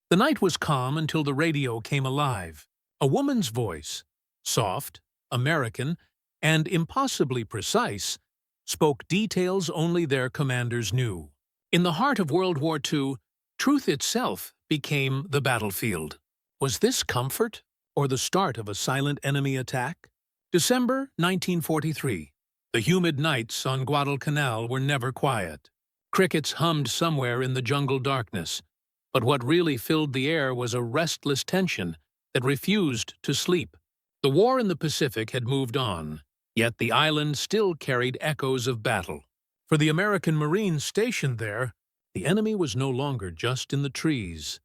The night was calm until the radio came alive. A woman's voice, soft, American, and impossibly precise, spoke details only their commanders knew. In the heart of World War II, truth itself became the battlefield. Was this comfort, or the start of a silent enemy attack? December 1943. The humid nights on Guadalcanal were never quiet. Crickets hummed somewhere in the jungle darkness, but what really filled the air was a restless tension that refused to sleep. The war in the Pacific had moved on, yet the island still carried echoes of battle. For the American Marines stationed there, the enemy was no longer just in the trees.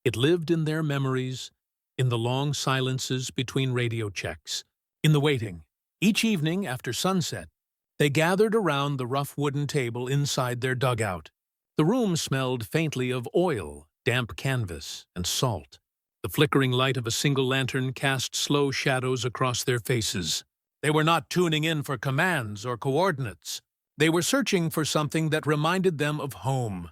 It lived in their memories, in the long silences between radio checks, in the waiting. Each evening after sunset, they gathered around the rough wooden table inside their dugout. The room smelled faintly of oil, damp canvas, and salt. The flickering light of a single lantern cast slow shadows across their faces. They were not tuning in for commands or coordinates. They were searching for something that reminded them of home.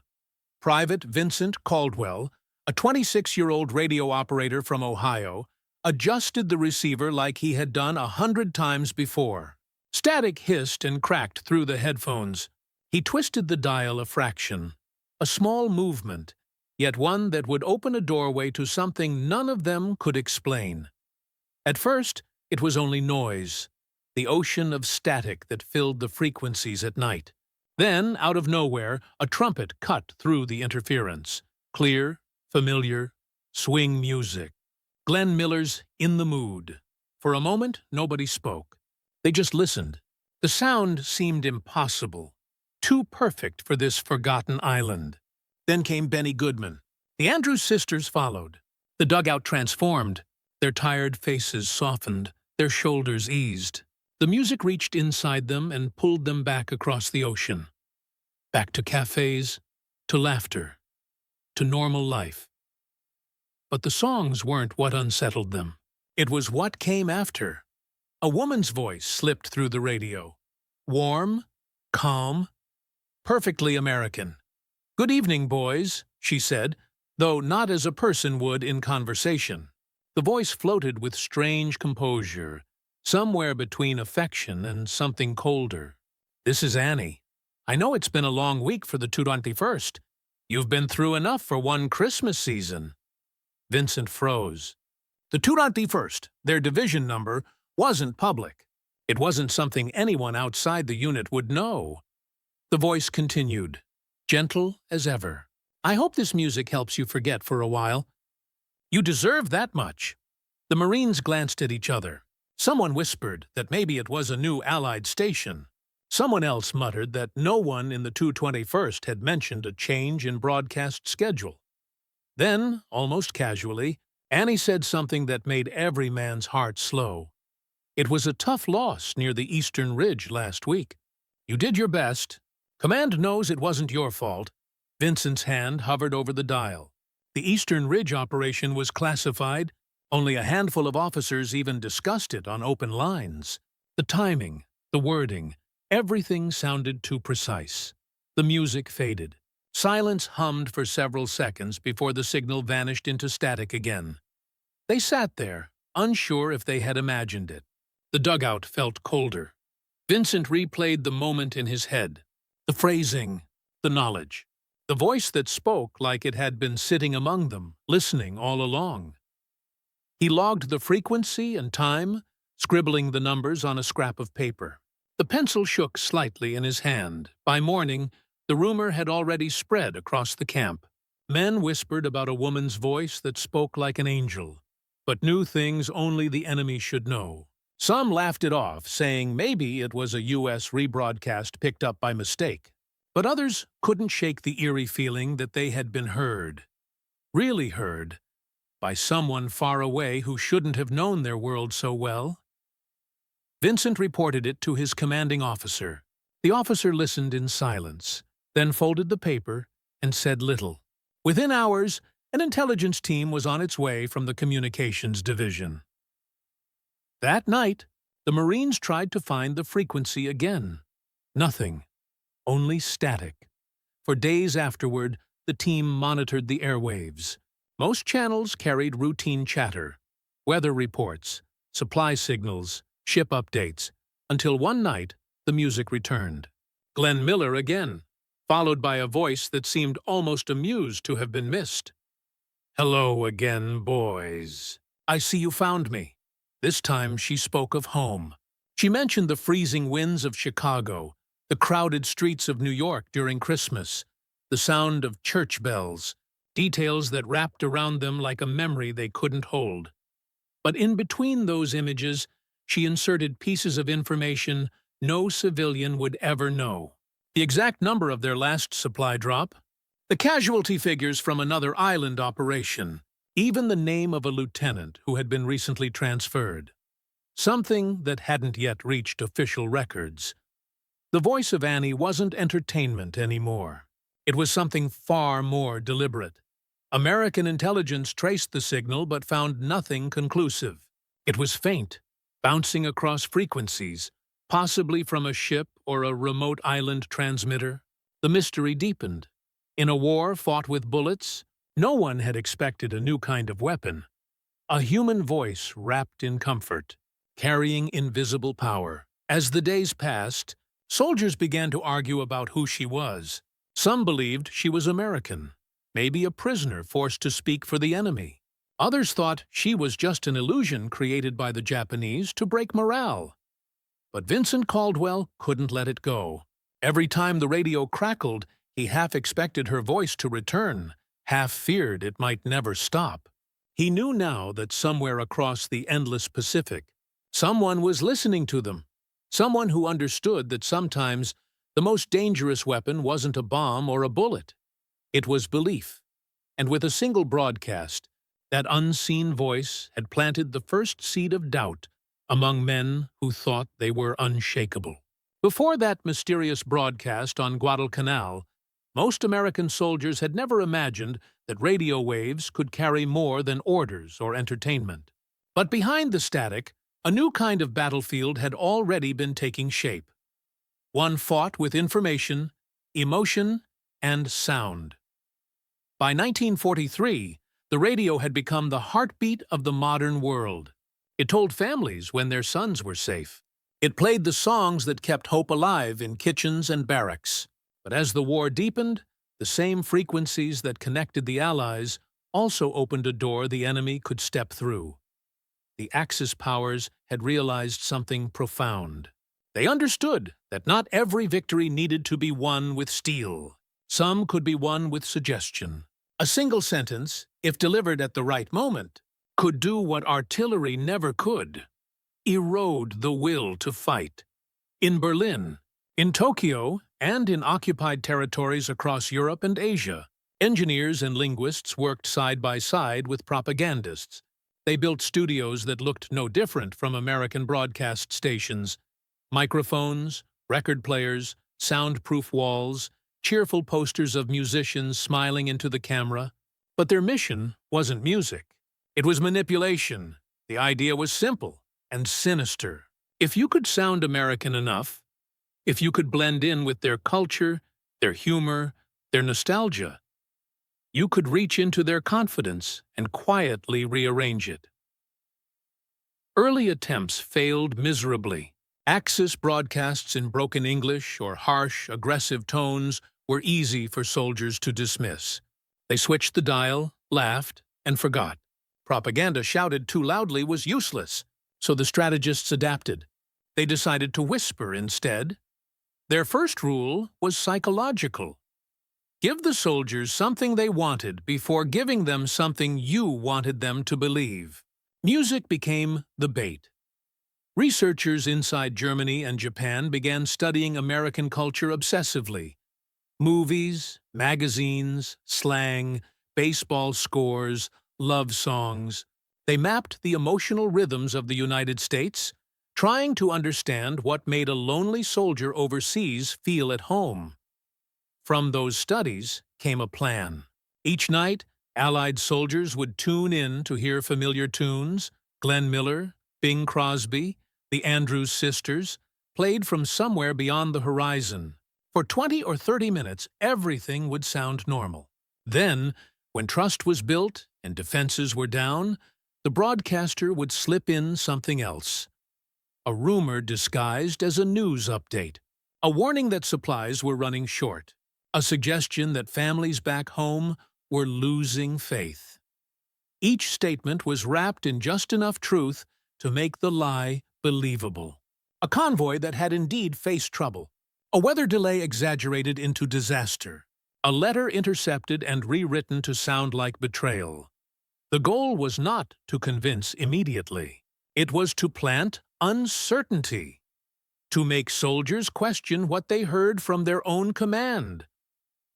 Private Vincent Caldwell, a 26-year-old radio operator from Ohio, adjusted the receiver like he had done 100 times before. Static hissed and cracked through the headphones. He twisted the dial a fraction. A small movement, yet one that would open a doorway to something none of them could explain. At first, it was only noise, the ocean of static that filled the frequencies at night. Then, out of nowhere, a trumpet cut through the interference. Clear, familiar, swing music. Glenn Miller's In the Mood. For a moment, nobody spoke. They just listened. The sound seemed impossible, too perfect for this forgotten island. Then came Benny Goodman. The Andrews sisters followed. The dugout transformed. Their tired faces softened, their shoulders eased. The music reached inside them and pulled them back across the ocean. Back to cafes, to laughter, to normal life. But the songs weren't what unsettled them. It was what came after. A woman's voice slipped through the radio. Warm, calm, perfectly American. "Good evening, boys," she said, though not as a person would in conversation. The voice floated with strange composure, somewhere between affection and something colder. "This is Annie. I know it's been a long week for the 221st. You've been through enough for one Christmas season." Vincent froze. The 221st, their division number, wasn't public. It wasn't something anyone outside the unit would know. The voice continued, gentle as ever. "I hope this music helps you forget for a while. You deserve that much." The Marines glanced at each other. Someone whispered that maybe it was a new Allied station. Someone else muttered that no one in the 221st had mentioned a change in broadcast schedule. Then, almost casually, Annie said something that made every man's heart slow. "It was a tough loss near the Eastern Ridge last week. You did your best. Command knows it wasn't your fault." Vincent's hand hovered over the dial. The Eastern Ridge operation was classified. Only a handful of officers even discussed it on open lines. The timing, the wording, everything sounded too precise. The music faded. Silence hummed for several seconds before the signal vanished into static again. They sat there, unsure if they had imagined it. The dugout felt colder. Vincent replayed the moment in his head. The phrasing, the knowledge. The voice that spoke like it had been sitting among them, listening all along. He logged the frequency and time, scribbling the numbers on a scrap of paper. The pencil shook slightly in his hand. By morning, the rumor had already spread across the camp. Men whispered about a woman's voice that spoke like an angel, but knew things only the enemy should know. Some laughed it off, saying maybe it was a U.S. rebroadcast picked up by mistake. But others couldn't shake the eerie feeling that they had been heard. Really heard. By someone far away who shouldn't have known their world so well. Vincent reported it to his commanding officer. The officer listened in silence, then folded the paper and said little. Within hours, an intelligence team was on its way from the communications division. That night, the Marines tried to find the frequency again. Nothing. Only static. For days afterward, the team monitored the airwaves. Most channels carried routine chatter, weather reports, supply signals, ship updates, until one night the music returned. Glenn Miller again, followed by a voice that seemed almost amused to have been missed. "Hello again, boys. I see you found me." This time she spoke of home. She mentioned the freezing winds of Chicago, the crowded streets of New York during Christmas, the sound of church bells, details that wrapped around them like a memory they couldn't hold. But in between those images, she inserted pieces of information no civilian would ever know. The exact number of their last supply drop, the casualty figures from another island operation, even the name of a lieutenant who had been recently transferred. Something that hadn't yet reached official records. The voice of Annie wasn't entertainment anymore. It was something far more deliberate. American intelligence traced the signal but found nothing conclusive. It was faint, bouncing across frequencies, possibly from a ship or a remote island transmitter. The mystery deepened. In a war fought with bullets, no one had expected a new kind of weapon. A human voice wrapped in comfort, carrying invisible power. As the days passed, soldiers began to argue about who she was. Some believed she was American, maybe a prisoner forced to speak for the enemy. Others thought she was just an illusion created by the Japanese to break morale. But Vincent Caldwell couldn't let it go. Every time the radio crackled, he half expected her voice to return, half feared it might never stop. He knew now that somewhere across the endless Pacific, someone was listening to them, someone who understood that sometimes the most dangerous weapon wasn't a bomb or a bullet. It was belief. And with a single broadcast, that unseen voice had planted the first seed of doubt among men who thought they were unshakable. Before that mysterious broadcast on Guadalcanal, most American soldiers had never imagined that radio waves could carry more than orders or entertainment. But behind the static, a new kind of battlefield had already been taking shape. One fought with information, emotion, and sound. By 1943, the radio had become the heartbeat of the modern world. It told families when their sons were safe. It played the songs that kept hope alive in kitchens and barracks. But as the war deepened, the same frequencies that connected the Allies also opened a door the enemy could step through. The Axis powers had realized something profound. They understood that not every victory needed to be won with steel. Some could be won with suggestion. A single sentence, if delivered at the right moment, could do what artillery never could: erode the will to fight. In Berlin, in Tokyo, and in occupied territories across Europe and Asia, engineers and linguists worked side by side with propagandists. They built studios that looked no different from American broadcast stations. Microphones, record players, soundproof walls, cheerful posters of musicians smiling into the camera. But their mission wasn't music. It was manipulation. The idea was simple and sinister. If you could sound American enough, if you could blend in with their culture, their humor, their nostalgia, you could reach into their confidence and quietly rearrange it. Early attempts failed miserably. Axis broadcasts in broken English or harsh, aggressive tones were easy for soldiers to dismiss. They switched the dial, laughed, and forgot. Propaganda shouted too loudly was useless, so the strategists adapted. They decided to whisper instead. Their first rule was psychological. Give the soldiers something they wanted before giving them something you wanted them to believe. Music became the bait. Researchers inside Germany and Japan began studying American culture obsessively. Movies, magazines, slang, baseball scores, love songs. They mapped the emotional rhythms of the United States, trying to understand what made a lonely soldier overseas feel at home. From those studies came a plan. Each night, Allied soldiers would tune in to hear familiar tunes. Glenn Miller, Bing Crosby, the Andrews Sisters, played from somewhere beyond the horizon. For 20 or 30 minutes, everything would sound normal. Then, when trust was built and defenses were down, the broadcaster would slip in something else. A rumor disguised as a news update. A warning that supplies were running short. A suggestion that families back home were losing faith. Each statement was wrapped in just enough truth to make the lie believable. A convoy that had indeed faced trouble. A weather delay exaggerated into disaster. A letter intercepted and rewritten to sound like betrayal. The goal was not to convince immediately. It was to plant uncertainty, to make soldiers question what they heard from their own command,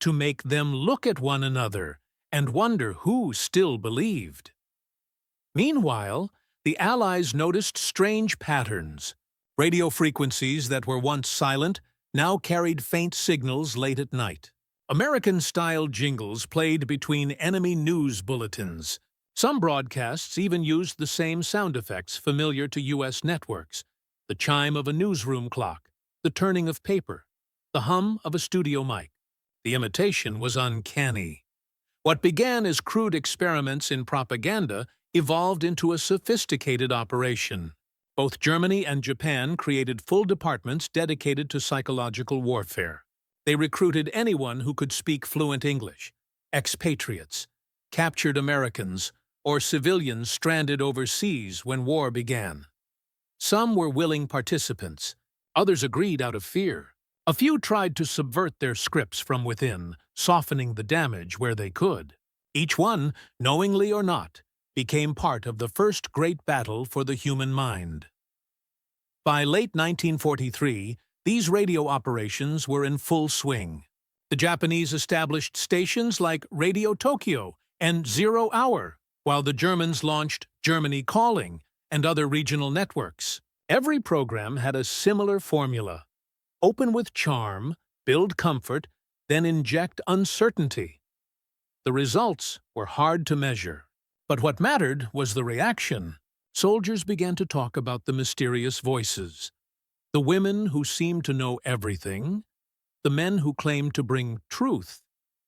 to make them look at one another and wonder who still believed. Meanwhile, the Allies noticed strange patterns. Radio frequencies that were once silent now carried faint signals late at night. American-style jingles played between enemy news bulletins. Some broadcasts even used the same sound effects familiar to U.S. networks: the chime of a newsroom clock, the turning of paper, the hum of a studio mic. The imitation was uncanny. What began as crude experiments in propaganda evolved into a sophisticated operation. Both Germany and Japan created full departments dedicated to psychological warfare. They recruited anyone who could speak fluent English, expatriates, captured Americans, or civilians stranded overseas when war began. Some were willing participants. Others agreed out of fear. A few tried to subvert their scripts from within, softening the damage where they could. Each one, knowingly or not, became part of the first great battle for the human mind. By late 1943, these radio operations were in full swing. The Japanese established stations like Radio Tokyo and Zero Hour, while the Germans launched Germany Calling and other regional networks. Every program had a similar formula: open with charm, build comfort, then inject uncertainty. The results were hard to measure. But what mattered was the reaction. Soldiers began to talk about the mysterious voices, the women who seemed to know everything, the men who claimed to bring truth.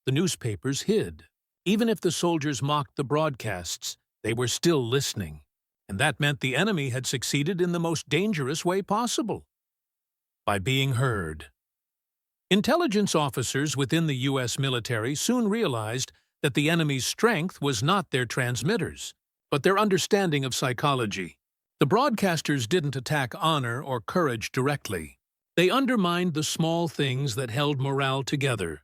The newspapers hid. Even if the soldiers mocked the broadcasts, they were still listening, and that meant the enemy had succeeded in the most dangerous way possible: by being heard. Intelligence officers within the U.S. military soon realized that the enemy's strength was not their transmitters, but their understanding of psychology. The broadcasters didn't attack honor or courage directly. They undermined the small things that held morale together: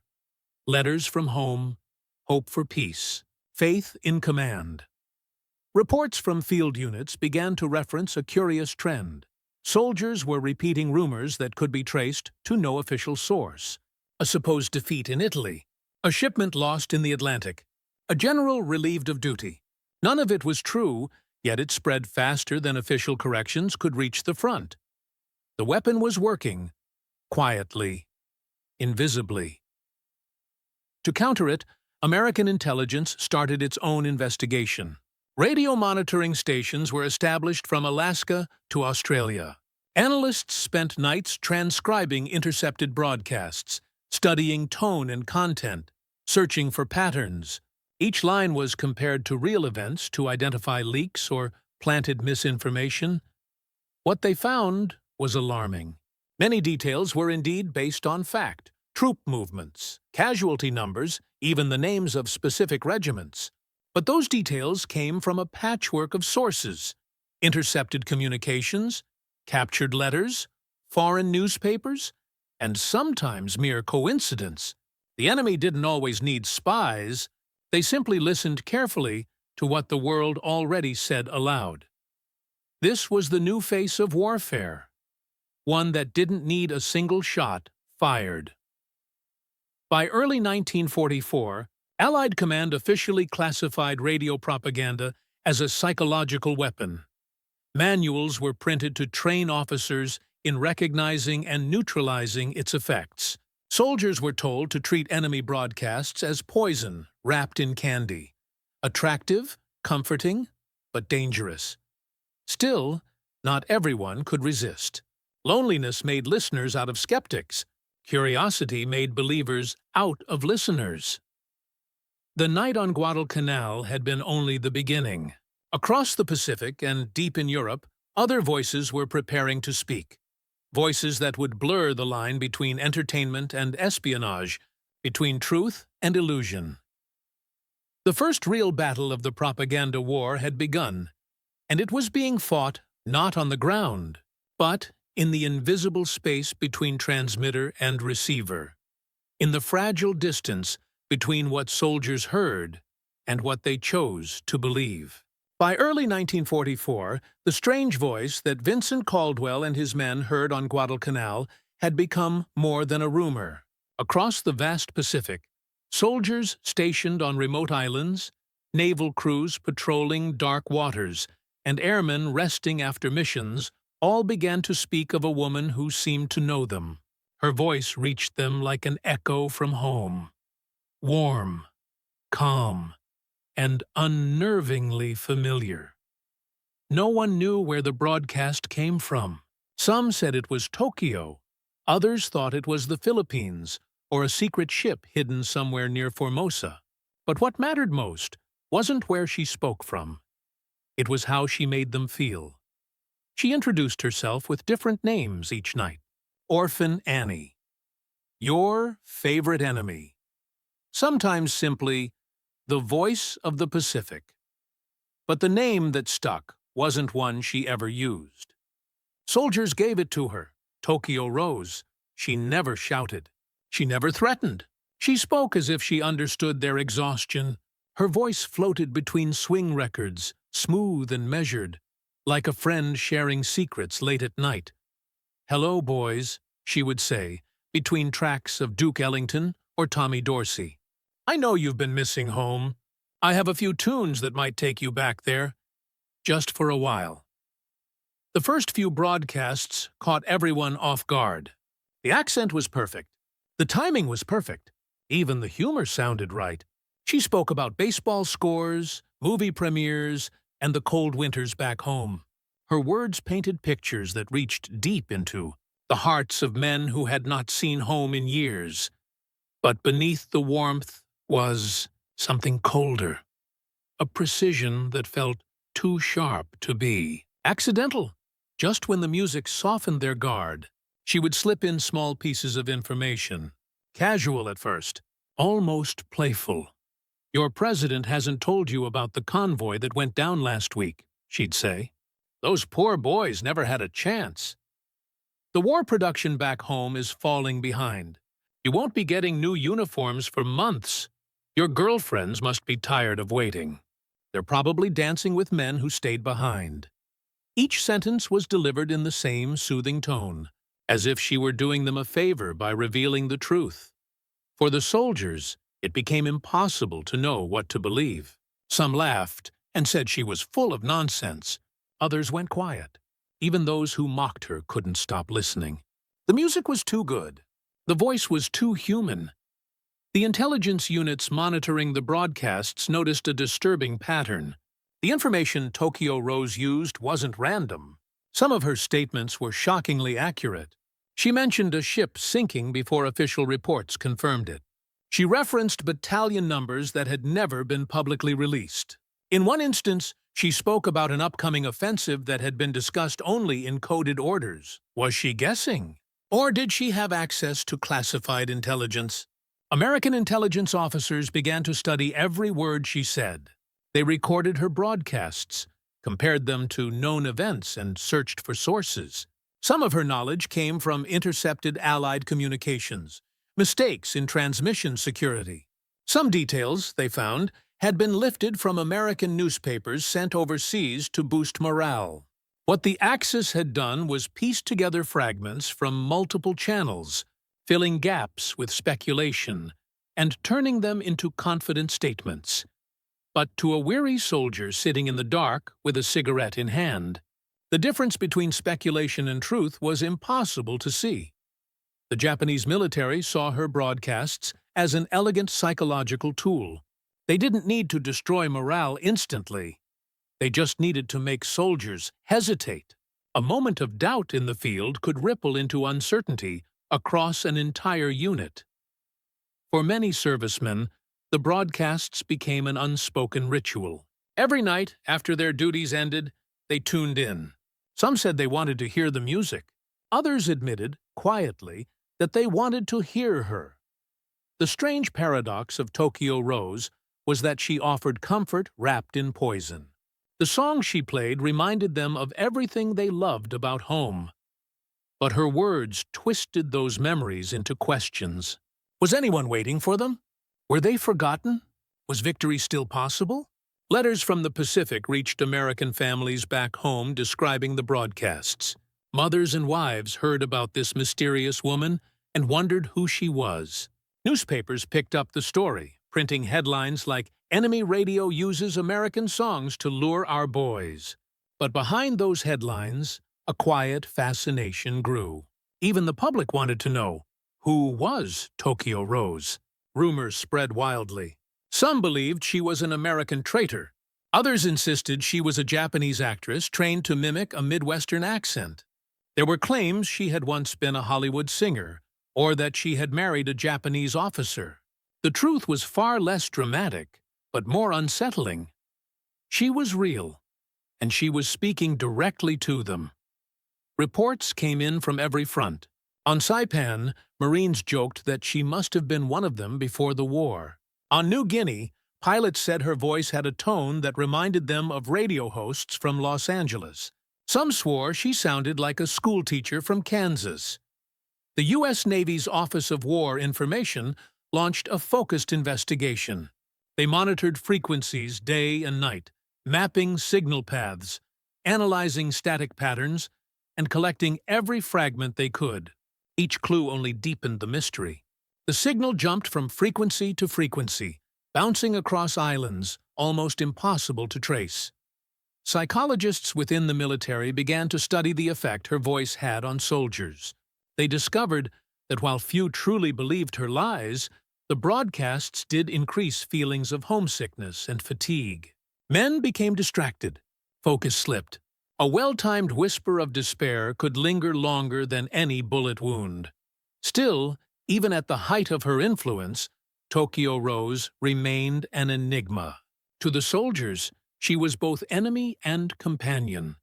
letters from home, hope for peace, faith in command. Reports from field units began to reference a curious trend. Soldiers were repeating rumors that could be traced to no official source: a supposed defeat in Italy, a shipment lost in the Atlantic, a general relieved of duty. None of it was true, yet it spread faster than official corrections could reach the front. The weapon was working, quietly, invisibly. To counter it, American intelligence started its own investigation. Radio monitoring stations were established from Alaska to Australia. Analysts spent nights transcribing intercepted broadcasts, studying tone and content, searching for patterns. Each line was compared to real events to identify leaks or planted misinformation. What they found was alarming. Many details were indeed based on fact: troop movements, casualty numbers, even the names of specific regiments. But those details came from a patchwork of sources: intercepted communications, captured letters, foreign newspapers, and sometimes mere coincidence. The enemy didn't always need spies. They simply listened carefully to what the world already said aloud. This was the new face of warfare, one that didn't need a single shot fired. By early 1944, Allied Command officially classified radio propaganda as a psychological weapon. Manuals were printed to train officers in recognizing and neutralizing its effects. Soldiers were told to treat enemy broadcasts as poison wrapped in candy: attractive, comforting, but dangerous. Still, not everyone could resist. Loneliness made listeners out of skeptics. Curiosity made believers out of listeners. The night on Guadalcanal had been only the beginning. Across the Pacific and deep in Europe, other voices were preparing to speak. Voices that would blur the line between entertainment and espionage, between truth and illusion. The first real battle of the propaganda war had begun, and it was being fought not on the ground, but in the invisible space between transmitter and receiver, in the fragile distance between what soldiers heard and what they chose to believe. By early 1944, the strange voice that Vincent Caldwell and his men heard on Guadalcanal had become more than a rumor. Across the vast Pacific, soldiers stationed on remote islands, naval crews patrolling dark waters, and airmen resting after missions all began to speak of a woman who seemed to know them. Her voice reached them like an echo from home. Warm, calm, and unnervingly familiar. No one knew where the broadcast came from. Some said it was Tokyo. Others thought it was the Philippines or a secret ship hidden somewhere near Formosa. But what mattered most wasn't where she spoke from. It was how she made them feel. She introduced herself with different names each night. Orphan Annie. Your favorite enemy. Sometimes simply, the voice of the Pacific. But the name that stuck wasn't one she ever used. Soldiers gave it to her. Tokyo Rose. She never shouted. She never threatened. She spoke as if she understood their exhaustion. Her voice floated between swing records, smooth and measured, like a friend sharing secrets late at night. "Hello, boys," she would say, between tracks of Duke Ellington or Tommy Dorsey. "I know you've been missing home. I have a few tunes that might take you back there, just for a while." The first few broadcasts caught everyone off guard. The accent was perfect. The timing was perfect. Even the humor sounded right. She spoke about baseball scores, movie premieres, and the cold winters back home. Her words painted pictures that reached deep into the hearts of men who had not seen home in years. But beneath the warmth was something colder, a precision that felt too sharp to be accidental. Just when the music softened their guard, she would slip in small pieces of information, casual at first, almost playful. "Your president hasn't told you about the convoy that went down last week," she'd say. "Those poor boys never had a chance. The war production back home is falling behind. You won't be getting new uniforms for months. Your girlfriends must be tired of waiting. They're probably dancing with men who stayed behind." Each sentence was delivered in the same soothing tone, as if she were doing them a favor by revealing the truth. For the soldiers, it became impossible to know what to believe. Some laughed and said she was full of nonsense. Others went quiet. Even those who mocked her couldn't stop listening. The music was too good. The voice was too human. The intelligence units monitoring the broadcasts noticed a disturbing pattern. The information Tokyo Rose used wasn't random. Some of her statements were shockingly accurate. She mentioned a ship sinking before official reports confirmed it. She referenced battalion numbers that had never been publicly released. In one instance, she spoke about an upcoming offensive that had been discussed only in coded orders. Was she guessing? Or did she have access to classified intelligence? American intelligence officers began to study every word she said. They recorded her broadcasts, compared them to known events, and searched for sources. Some of her knowledge came from intercepted Allied communications, mistakes in transmission security. Some details, they found, had been lifted from American newspapers sent overseas to boost morale. What the Axis had done was piece together fragments from multiple channels, filling gaps with speculation, and turning them into confident statements. But to a weary soldier sitting in the dark with a cigarette in hand, the difference between speculation and truth was impossible to see. The Japanese military saw her broadcasts as an elegant psychological tool. They didn't need to destroy morale instantly. They just needed to make soldiers hesitate. A moment of doubt in the field could ripple into uncertainty across an entire unit. For many servicemen, the broadcasts became an unspoken ritual. Every night, after their duties ended, they tuned in. Some said they wanted to hear the music. Others admitted, quietly, that they wanted to hear her. The strange paradox of Tokyo Rose was that she offered comfort wrapped in poison. The songs she played reminded them of everything they loved about home. But her words twisted those memories into questions. Was anyone waiting for them? Were they forgotten? Was victory still possible? Letters from the Pacific reached American families back home describing the broadcasts. Mothers and wives heard about this mysterious woman and wondered who she was. Newspapers picked up the story, printing headlines like, "Enemy radio uses American songs to lure our boys." But behind those headlines, a quiet fascination grew. Even the public wanted to know, who was Tokyo Rose? Rumors spread wildly. Some believed she was an American traitor. Others insisted she was a Japanese actress trained to mimic a Midwestern accent. There were claims she had once been a Hollywood singer, or that she had married a Japanese officer. The truth was far less dramatic, but more unsettling. She was real, and she was speaking directly to them. Reports came in from every front. On Saipan, Marines joked that she must have been one of them before the war. On New Guinea, pilots said her voice had a tone that reminded them of radio hosts from Los Angeles. Some swore she sounded like a schoolteacher from Kansas. The U.S. Navy's Office of War Information launched a focused investigation. They monitored frequencies day and night, mapping signal paths, analyzing static patterns, and collecting every fragment they could. Each clue only deepened the mystery. The signal jumped from frequency to frequency, bouncing across islands, almost impossible to trace. Psychologists within the military began to study the effect her voice had on soldiers. They discovered that while few truly believed her lies, the broadcasts did increase feelings of homesickness and fatigue. Men became distracted. Focus slipped. A well-timed whisper of despair could linger longer than any bullet wound. Still, even at the height of her influence, Tokyo Rose remained an enigma. To the soldiers, she was both enemy and companion,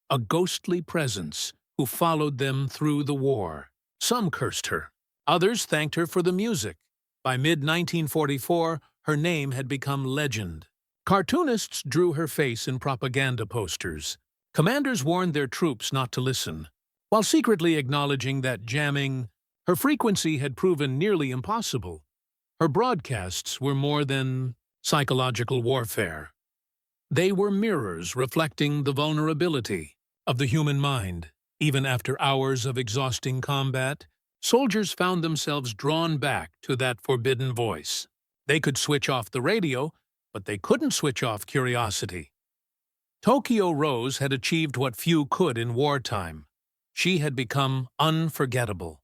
a ghostly presence who followed them through the war. Some cursed her. Others thanked her for the music. By mid-1944, her name had become legend. Cartoonists drew her face in propaganda posters. Commanders warned their troops not to listen, while secretly acknowledging that jamming her frequency had proven nearly impossible. Her broadcasts were more than psychological warfare. They were mirrors reflecting the vulnerability of the human mind. Even after hours of exhausting combat, soldiers found themselves drawn back to that forbidden voice. They could switch off the radio, but they couldn't switch off curiosity. Tokyo Rose had achieved what few could in wartime. She had become unforgettable.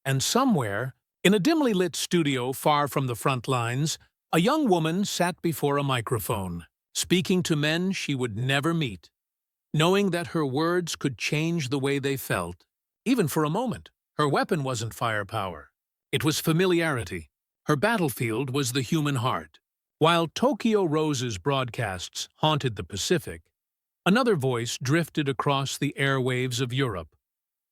And somewhere, in a dimly lit studio far from the front lines, a young woman sat before a microphone, speaking to men she would never meet, knowing that her words could change the way they felt. Even for a moment, her weapon wasn't firepower. It was familiarity. Her battlefield was the human heart. While Tokyo Rose's broadcasts haunted the Pacific, another voice drifted across the airwaves of Europe,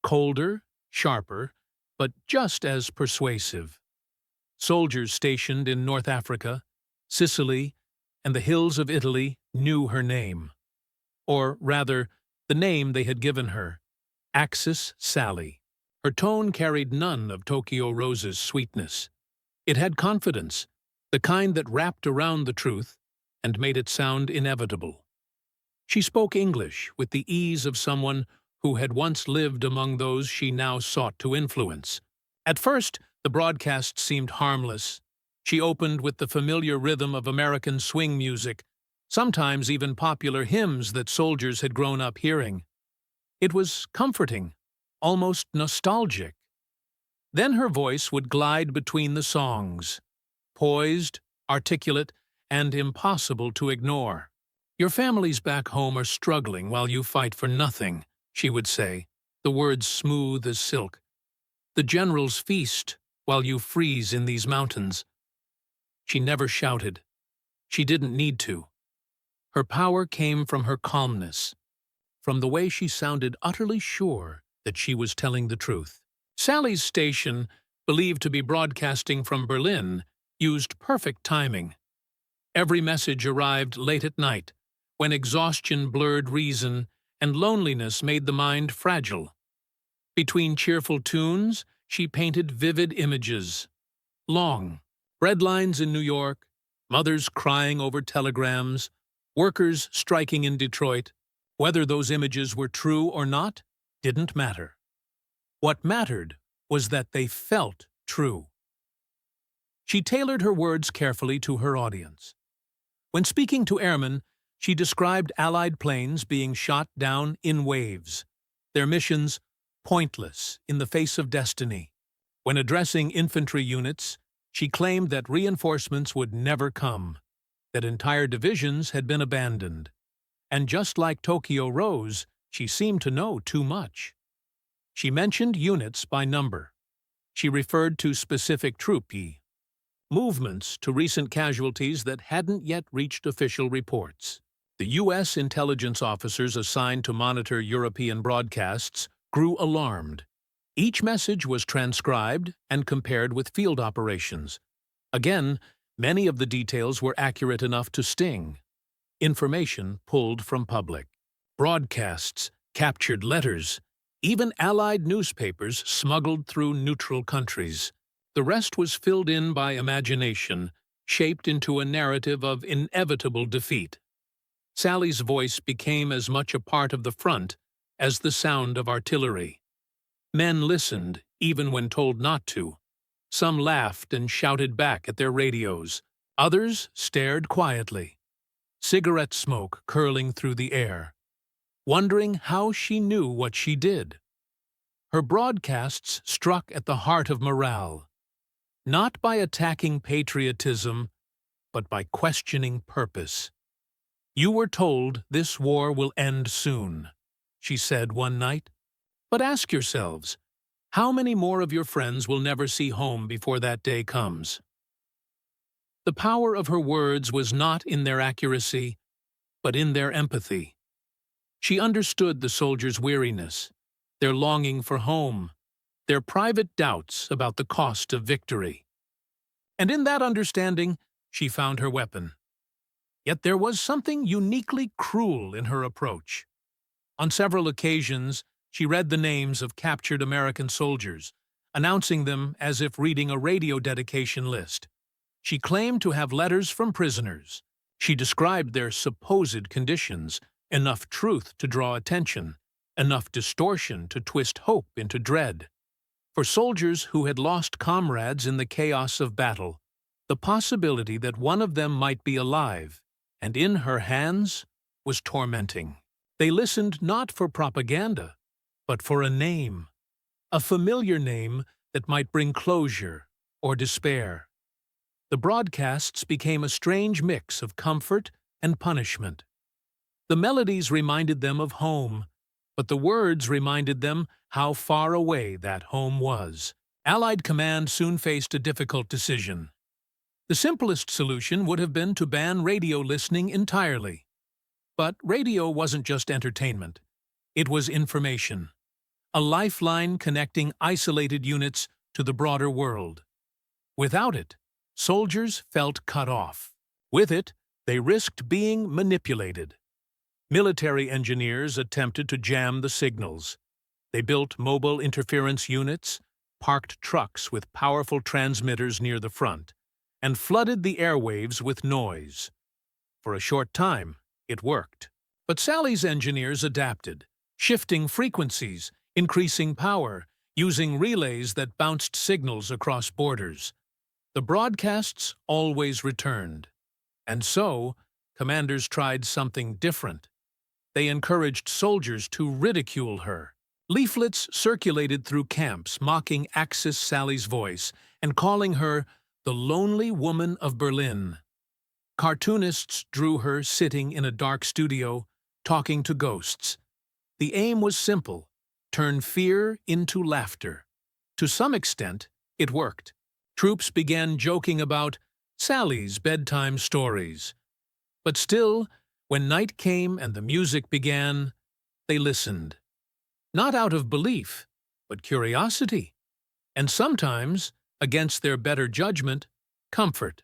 colder, sharper, but just as persuasive. Soldiers stationed in North Africa, Sicily, and the hills of Italy knew her name. Or rather, the name they had given her, Axis Sally. Her tone carried none of Tokyo Rose's sweetness. It had confidence, the kind that wrapped around the truth and made it sound inevitable. She spoke English with the ease of someone who had once lived among those she now sought to influence. At first, the broadcast seemed harmless. She opened with the familiar rhythm of American swing music, sometimes even popular hymns that soldiers had grown up hearing. It was comforting, almost nostalgic. Then her voice would glide between the songs, poised, articulate, and impossible to ignore. "Your families back home are struggling while you fight for nothing," she would say, the words smooth as silk. "The generals feast while you freeze in these mountains." She never shouted. She didn't need to. Her power came from her calmness, from the way she sounded utterly sure that she was telling the truth. Sally's station, believed to be broadcasting from Berlin, used perfect timing. Every message arrived late at night, when exhaustion blurred reason and loneliness made the mind fragile. Between cheerful tunes, she painted vivid images. Long, bread lines in New York, mothers crying over telegrams, workers striking in Detroit. Whether those images were true or not didn't matter. What mattered was that they felt true. She tailored her words carefully to her audience. When speaking to airmen, she described Allied planes being shot down in waves, their missions pointless in the face of destiny. When addressing infantry units, she claimed that reinforcements would never come, that entire divisions had been abandoned. And just like Tokyo Rose, she seemed to know too much. She mentioned units by number. She referred to specific troopi, movements to recent casualties that hadn't yet reached official reports. The U.S. intelligence officers assigned to monitor European broadcasts grew alarmed. Each message was transcribed and compared with field operations. Again, many of the details were accurate enough to sting. Information pulled from public. Broadcasts, captured letters, even Allied newspapers smuggled through neutral countries. The rest was filled in by imagination, shaped into a narrative of inevitable defeat. Sally's voice became as much a part of the front as the sound of artillery. Men listened, even when told not to. Some laughed and shouted back at their radios. Others stared quietly, cigarette smoke curling through the air, wondering how she knew what she did. Her broadcasts struck at the heart of morale, not by attacking patriotism, but by questioning purpose. "You were told this war will end soon," she said one night. "But ask yourselves, how many more of your friends will never see home before that day comes?" The power of her words was not in their accuracy, but in their empathy. She understood the soldiers' weariness, their longing for home, their private doubts about the cost of victory. And in that understanding, she found her weapon. Yet there was something uniquely cruel in her approach. On several occasions, she read the names of captured American soldiers, announcing them as if reading a radio dedication list. She claimed to have letters from prisoners. She described their supposed conditions, enough truth to draw attention, enough distortion to twist hope into dread. For soldiers who had lost comrades in the chaos of battle, the possibility that one of them might be alive and in her hands was tormenting. They listened not for propaganda, but for a name, a familiar name that might bring closure or despair. The broadcasts became a strange mix of comfort and punishment. The melodies reminded them of home, but the words reminded them how far away that home was. Allied command soon faced a difficult decision. The simplest solution would have been to ban radio listening entirely. But radio wasn't just entertainment. It was information, a lifeline connecting isolated units to the broader world. Without it, soldiers felt cut off. With it, they risked being manipulated. Military engineers attempted to jam the signals. They built mobile interference units, parked trucks with powerful transmitters near the front, and flooded the airwaves with noise. For a short time, it worked. But Sally's engineers adapted, shifting frequencies, increasing power, using relays that bounced signals across borders. The broadcasts always returned. And so, commanders tried something different. They encouraged soldiers to ridicule her. Leaflets circulated through camps mocking Axis Sally's voice and calling her the lonely woman of Berlin. Cartoonists drew her sitting in a dark studio, talking to ghosts. The aim was simple: turn fear into laughter. To some extent, it worked. Troops began joking about Sally's bedtime stories. But still, when night came and the music began, they listened. Not out of belief, but curiosity. And sometimes, against their better judgment, comfort.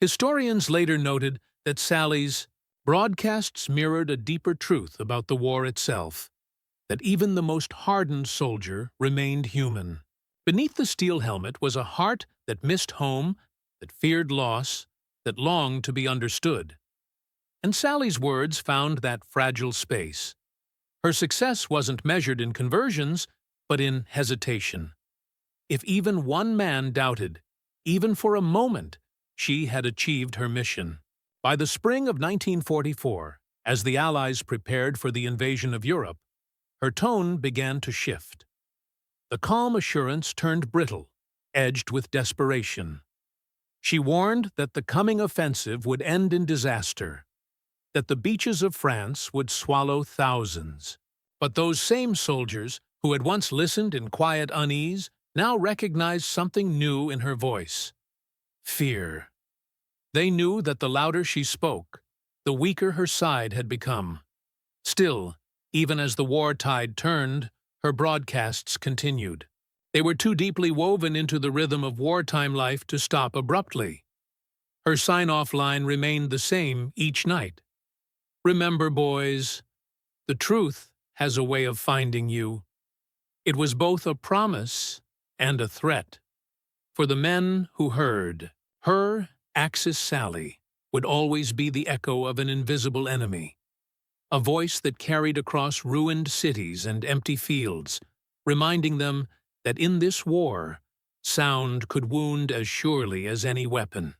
Historians later noted that Sally's broadcasts mirrored a deeper truth about the war itself, that even the most hardened soldier remained human. Beneath the steel helmet was a heart that missed home, that feared loss, that longed to be understood. And Sally's words found that fragile space. Her success wasn't measured in conversions, but in hesitation. If even one man doubted, even for a moment, she had achieved her mission. By the spring of 1944, as the Allies prepared for the invasion of Europe, her tone began to shift. The calm assurance turned brittle, edged with desperation. She warned that the coming offensive would end in disaster, that the beaches of France would swallow thousands. But those same soldiers, who had once listened in quiet unease, now recognized something new in her voice: fear. They knew that the louder she spoke, the weaker her side had become. Still, even as the war tide turned, her broadcasts continued. They were too deeply woven into the rhythm of wartime life to stop abruptly. Her sign-off line remained the same each night. Remember, boys, the truth has a way of finding you. It was both a promise and a threat. For the men who heard, her, Axis Sally, would always be the echo of an invisible enemy. A voice that carried across ruined cities and empty fields, reminding them that in this war, sound could wound as surely as any weapon.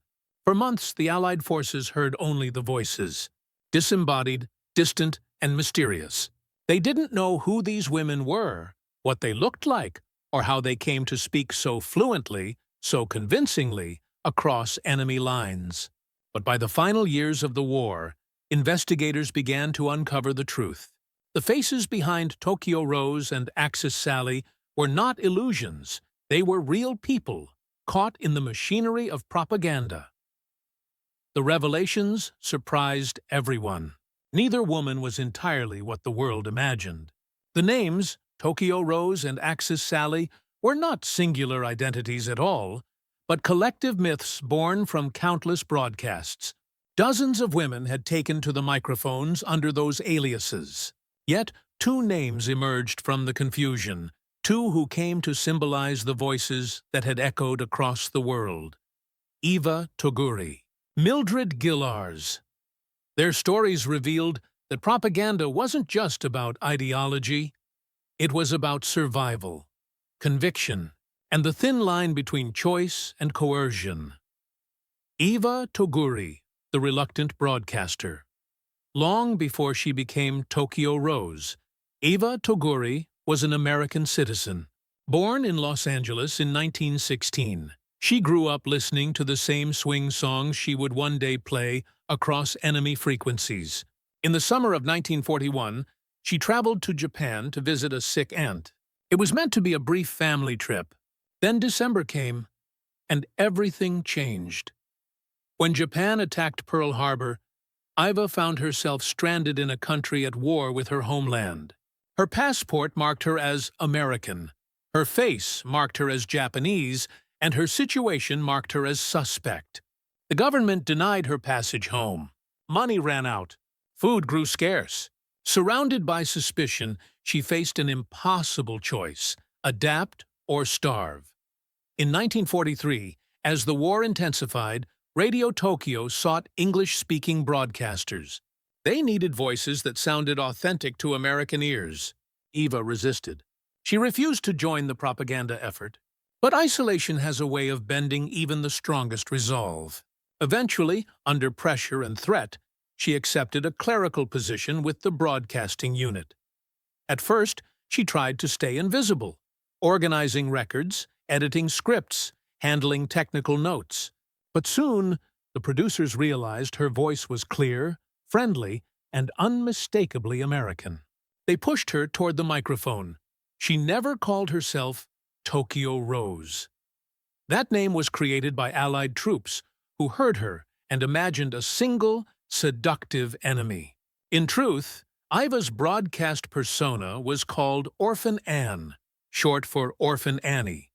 For months, the Allied forces heard only the voices, disembodied, distant, and mysterious. They didn't know who these women were, what they looked like, or how they came to speak so fluently, so convincingly, across enemy lines. But by the final years of the war, investigators began to uncover the truth. The faces behind Tokyo Rose and Axis Sally were not illusions. They were real people, caught in the machinery of propaganda. The revelations surprised everyone. Neither woman was entirely what the world imagined. The names, Tokyo Rose and Axis Sally, were not singular identities at all, but collective myths born from countless broadcasts. Dozens of women had taken to the microphones under those aliases. Yet, two names emerged from the confusion, two who came to symbolize the voices that had echoed across the world: Eva Toguri, Mildred Gillars. Their stories revealed that propaganda wasn't just about ideology, it was about survival, conviction, and the thin line between choice and coercion. Eva Toguri, the reluctant broadcaster. Long before she became Tokyo Rose, Eva Toguri was an American citizen. Born in Los Angeles in 1916, she grew up listening to the same swing songs she would one day play across enemy frequencies. In the summer of 1941, she traveled to Japan to visit a sick aunt. It was meant to be a brief family trip. Then December came, and everything changed. When Japan attacked Pearl Harbor, Iva found herself stranded in a country at war with her homeland. Her passport marked her as American, her face marked her as Japanese, and her situation marked her as suspect. The government denied her passage home. Money ran out. Food grew scarce. Surrounded by suspicion, she faced an impossible choice: adapt or starve. In 1943, as the war intensified, Radio Tokyo sought English-speaking broadcasters. They needed voices that sounded authentic to American ears. Eva resisted. She refused to join the propaganda effort. But isolation has a way of bending even the strongest resolve. Eventually, under pressure and threat, she accepted a clerical position with the broadcasting unit. At first, she tried to stay invisible, organizing records, editing scripts, handling technical notes. But soon, the producers realized her voice was clear, friendly, and unmistakably American. They pushed her toward the microphone. She never called herself Tokyo Rose. That name was created by Allied troops who heard her and imagined a single, seductive enemy. In truth, Iva's broadcast persona was called Orphan Anne, short for Orphan Annie.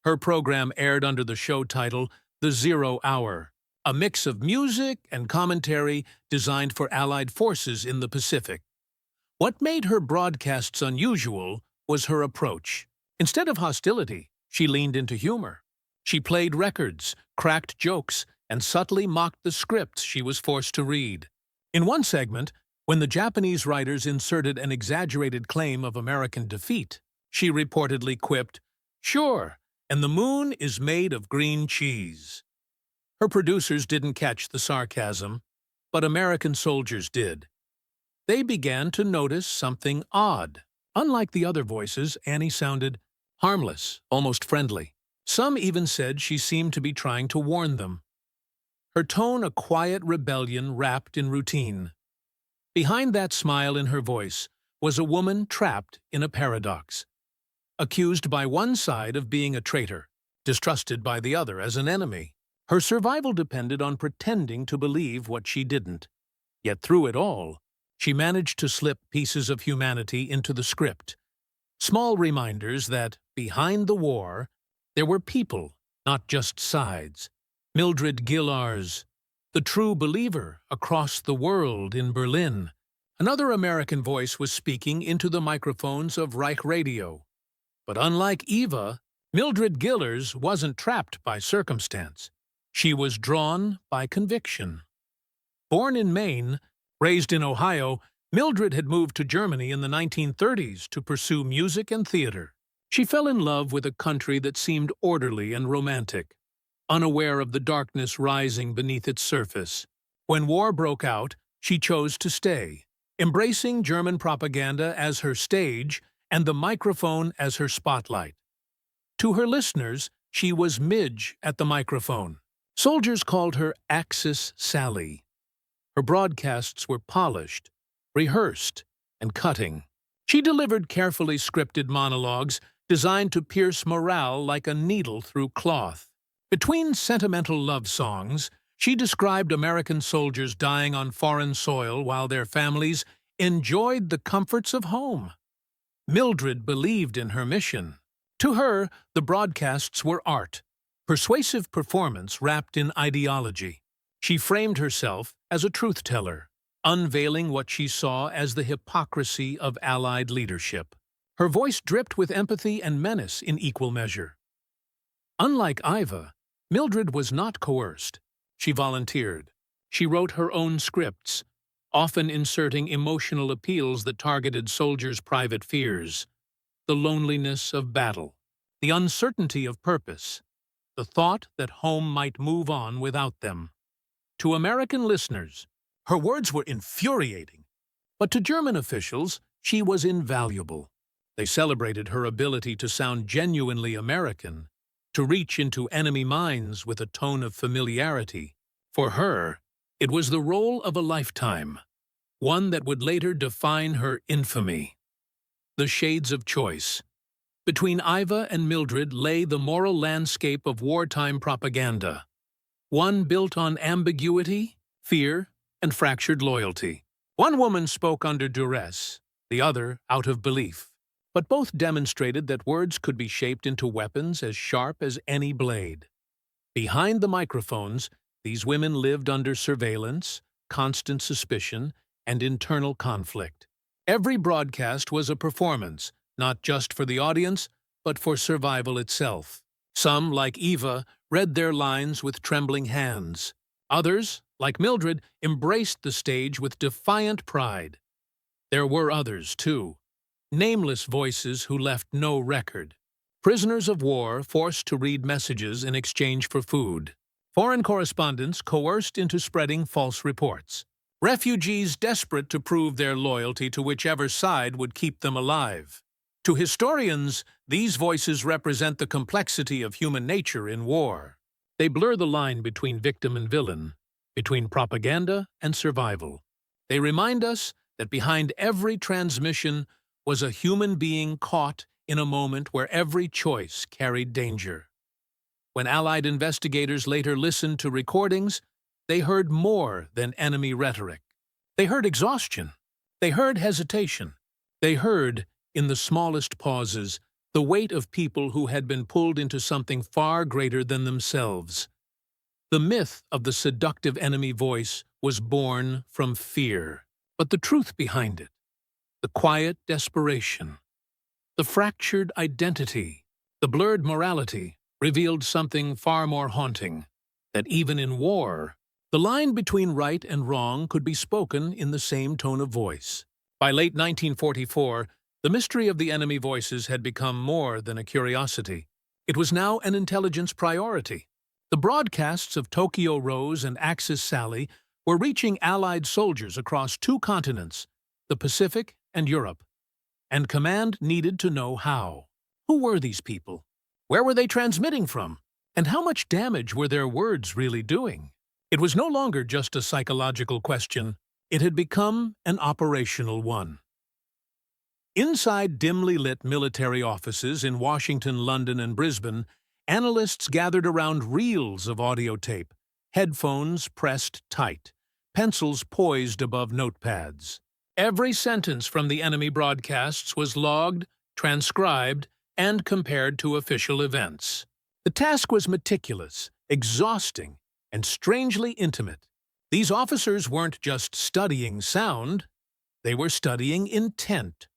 Her program aired under the show title The 0 Hour, a mix of music and commentary designed for Allied forces in the Pacific. What made her broadcasts unusual was her approach. Instead of hostility, she leaned into humor. She played records, cracked jokes, and subtly mocked the scripts she was forced to read. In one segment, when the Japanese writers inserted an exaggerated claim of American defeat, she reportedly quipped, "Sure, and the moon is made of green cheese." Her producers didn't catch the sarcasm, but American soldiers did. They began to notice something odd. Unlike the other voices, Annie sounded harmless, almost friendly. Some even said she seemed to be trying to warn them. Her tone a quiet rebellion wrapped in routine. Behind that smile in her voice was a woman trapped in a paradox. Accused by one side of being a traitor, distrusted by the other as an enemy. Her survival depended on pretending to believe what she didn't. Yet through it all, she managed to slip pieces of humanity into the script. Small reminders that, behind the war, there were people, not just sides. Mildred Gillars, the true believer across the world in Berlin. Another American voice was speaking into the microphones of Reich Radio. But unlike Eva, Mildred Gillars wasn't trapped by circumstance. She was drawn by conviction. Born in Maine, raised in Ohio, Mildred had moved to Germany in the 1930s to pursue music and theater. She fell in love with a country that seemed orderly and romantic, unaware of the darkness rising beneath its surface. When war broke out, she chose to stay, embracing German propaganda as her stage and the microphone as her spotlight. To her listeners, she was Midge at the microphone. Soldiers called her Axis Sally. Her broadcasts were polished, rehearsed, and cutting. She delivered carefully scripted monologues designed to pierce morale like a needle through cloth. Between sentimental love songs, she described American soldiers dying on foreign soil while their families enjoyed the comforts of home. Mildred believed in her mission. To her, the broadcasts were art, persuasive performance wrapped in ideology. She framed herself as a truth-teller, unveiling what she saw as the hypocrisy of Allied leadership. Her voice dripped with empathy and menace in equal measure. Unlike Iva, Mildred was not coerced. She volunteered. She wrote her own scripts, often inserting emotional appeals that targeted soldiers' private fears. The loneliness of battle, the uncertainty of purpose, the thought that home might move on without them. To American listeners, her words were infuriating, but to German officials, she was invaluable. They celebrated her ability to sound genuinely American, to reach into enemy minds with a tone of familiarity. For her, it was the role of a lifetime, one that would later define her infamy. The shades of choice. Between Iva and Mildred lay the moral landscape of wartime propaganda, one built on ambiguity, fear, and fractured loyalty. One woman spoke under duress, the other out of belief. But both demonstrated that words could be shaped into weapons as sharp as any blade. Behind the microphones, these women lived under surveillance, constant suspicion, and internal conflict. Every broadcast was a performance, not just for the audience, but for survival itself. Some, like Eva, read their lines with trembling hands. Others, like Mildred, embraced the stage with defiant pride. There were others, too. Nameless voices who left no record. Prisoners of war forced to read messages in exchange for food. Foreign correspondents coerced into spreading false reports. Refugees desperate to prove their loyalty to whichever side would keep them alive. To historians, these voices represent the complexity of human nature in war. They blur the line between victim and villain, between propaganda and survival. They remind us that behind every transmission was a human being caught in a moment where every choice carried danger. When Allied investigators later listened to recordings, they heard more than enemy rhetoric. They heard exhaustion. They heard hesitation. They heard, in the smallest pauses, the weight of people who had been pulled into something far greater than themselves. The myth of the seductive enemy voice was born from fear, but the truth behind it, the quiet desperation, the fractured identity, the blurred morality, revealed something far more haunting, that even in war, the line between right and wrong could be spoken in the same tone of voice. By late 1944, the mystery of the enemy voices had become more than a curiosity. It was now an intelligence priority. The broadcasts of Tokyo Rose and Axis Sally were reaching Allied soldiers across two continents, the Pacific and Europe. And command needed to know how. Who were these people? Where were they transmitting from? And how much damage were their words really doing? It was no longer just a psychological question. It had become an operational one. Inside dimly lit military offices in Washington, London, and Brisbane, analysts gathered around reels of audio tape, headphones pressed tight, pencils poised above notepads. Every sentence from the enemy broadcasts was logged, transcribed, and compared to official events. The task was meticulous, exhausting, and strangely intimate. These officers weren't just studying sound, they were studying intent.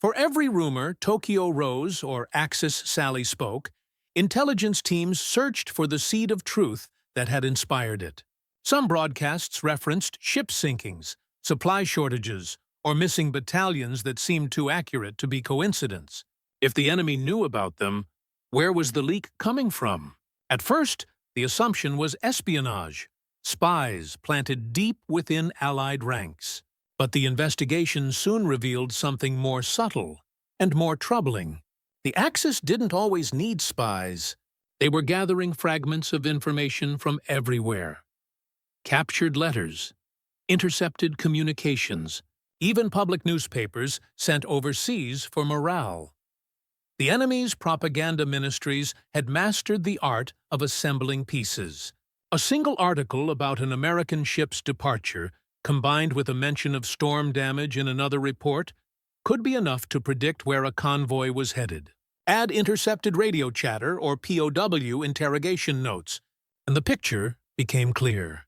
For every rumor Tokyo Rose or Axis Sally spoke, intelligence teams searched for the seed of truth that had inspired it. Some broadcasts referenced ship sinkings, supply shortages, or missing battalions that seemed too accurate to be coincidence. If the enemy knew about them, where was the leak coming from? At first, the assumption was espionage, spies planted deep within Allied ranks. But the investigation soon revealed something more subtle and more troubling. The Axis didn't always need spies. They were gathering fragments of information from everywhere. Captured letters, intercepted communications, even public newspapers sent overseas for morale. The enemy's propaganda ministries had mastered the art of assembling pieces. A single article about an American ship's departure, combined with a mention of storm damage in another report, could be enough to predict where a convoy was headed. Add intercepted radio chatter or POW interrogation notes, and the picture became clear.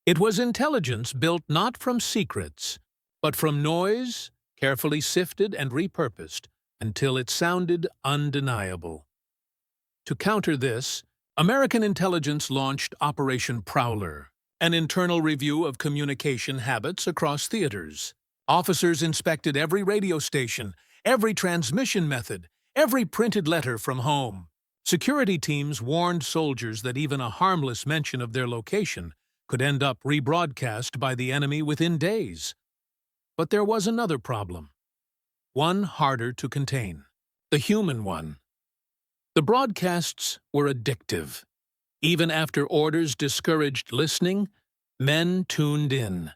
It was intelligence built not from secrets, but from noise, carefully sifted and repurposed until it sounded undeniable. To counter this, American intelligence launched Operation Prowler, an internal review of communication habits across theaters. Officers inspected every radio station, every transmission method, every printed letter from home. Security teams warned soldiers that even a harmless mention of their location could end up rebroadcast by the enemy within days. But there was another problem, one harder to contain, the human one. The broadcasts were addictive. Even after orders discouraged listening, men tuned in.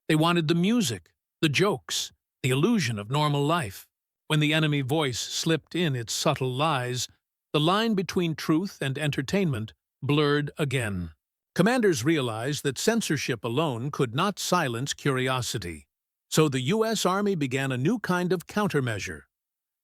They wanted the music, the jokes, the illusion of normal life. When the enemy voice slipped in its subtle lies, the line between truth and entertainment blurred again. Commanders realized that censorship alone could not silence curiosity. So the U.S. Army began a new kind of countermeasure,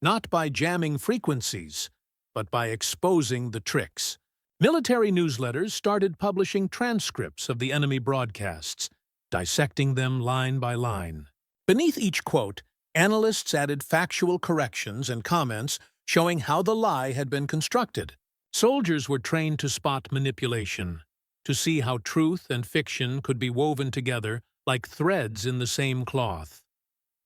not by jamming frequencies, but by exposing the tricks. Military newsletters started publishing transcripts of the enemy broadcasts, dissecting them line by line. Beneath each quote, analysts added factual corrections and comments showing how the lie had been constructed. Soldiers were trained to spot manipulation, to see how truth and fiction could be woven together like threads in the same cloth.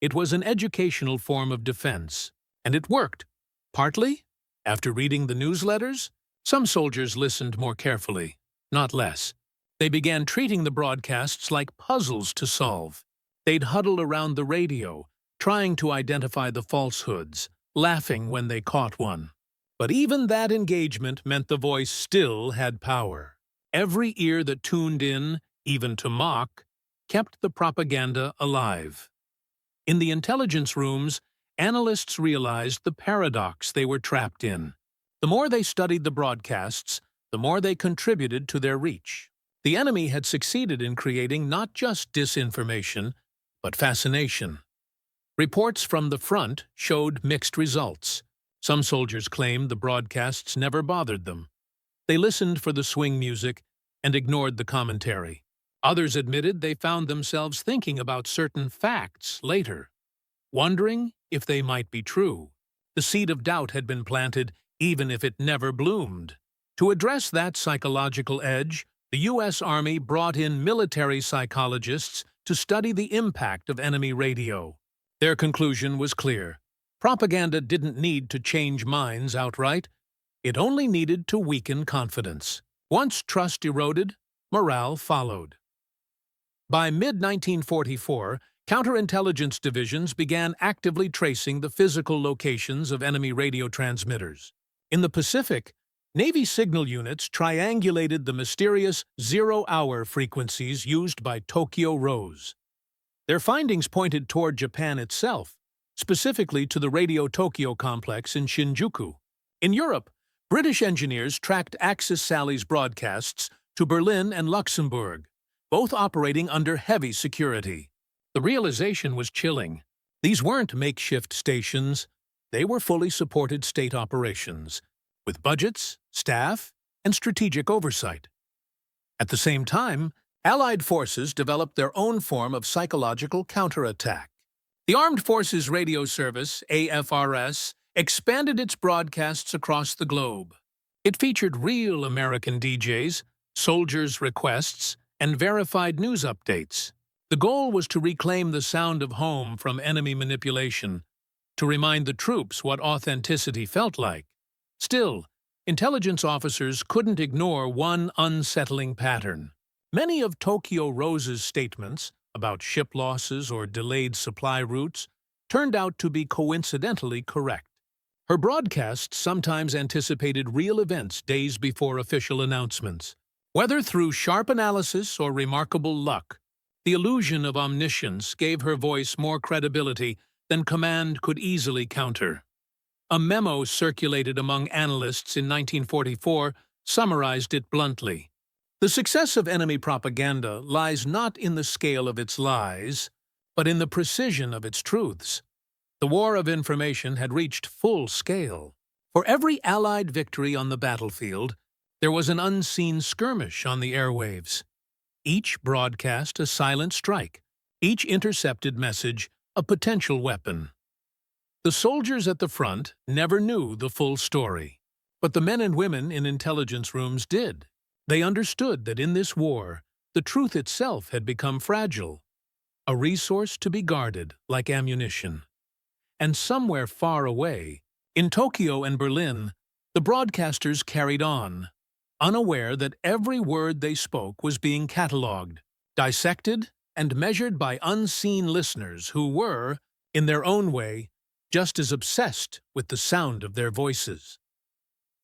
It was an educational form of defense, and it worked. Partly, after reading the newsletters, some soldiers listened more carefully, not less. They began treating the broadcasts like puzzles to solve. They'd huddle around the radio, trying to identify the falsehoods, laughing when they caught one. But even that engagement meant the voice still had power. Every ear that tuned in, even to mock, kept the propaganda alive. In the intelligence rooms, analysts realized the paradox they were trapped in. The more they studied the broadcasts, the more they contributed to their reach. The enemy had succeeded in creating not just disinformation, but fascination. Reports from the front showed mixed results. Some soldiers claimed the broadcasts never bothered them. They listened for the swing music and ignored the commentary. Others admitted they found themselves thinking about certain facts later, wondering if they might be true. The seed of doubt had been planted, even if it never bloomed. To address that psychological edge, the U.S. Army brought in military psychologists to study the impact of enemy radio. Their conclusion was clear. Propaganda didn't need to change minds outright. It only needed to weaken confidence. Once trust eroded, morale followed. By mid-1944, counterintelligence divisions began actively tracing the physical locations of enemy radio transmitters. In the Pacific, Navy signal units triangulated the mysterious zero-hour frequencies used by Tokyo Rose. Their findings pointed toward Japan itself, specifically to the Radio Tokyo complex in Shinjuku. In Europe, British engineers tracked Axis Sally's broadcasts to Berlin and Luxembourg, both operating under heavy security. The realization was chilling. These weren't makeshift stations. They were fully supported state operations, with budgets, staff, and strategic oversight. At the same time, Allied forces developed their own form of psychological counterattack. The Armed Forces Radio Service, AFRS, expanded its broadcasts across the globe. It featured real American DJs, soldiers' requests, and verified news updates. The goal was to reclaim the sound of home from enemy manipulation, to remind the troops what authenticity felt like. Still, intelligence officers couldn't ignore one unsettling pattern. Many of Tokyo Rose's statements about ship losses or delayed supply routes turned out to be coincidentally correct. Her broadcasts sometimes anticipated real events days before official announcements. Whether through sharp analysis or remarkable luck, the illusion of omniscience gave her voice more credibility than command could easily counter. A memo circulated among analysts in 1944 summarized it bluntly. The success of enemy propaganda lies not in the scale of its lies, but in the precision of its truths. The war of information had reached full scale. For every Allied victory on the battlefield, there was an unseen skirmish on the airwaves. Each broadcast a silent strike, each intercepted message a potential weapon. The soldiers at the front never knew the full story, but the men and women in intelligence rooms did. They understood that in this war, the truth itself had become fragile, a resource to be guarded like ammunition. And somewhere far away, in Tokyo and Berlin, the broadcasters carried on, unaware that every word they spoke was being catalogued, dissected, and measured by unseen listeners who were, in their own way, just as obsessed with the sound of their voices.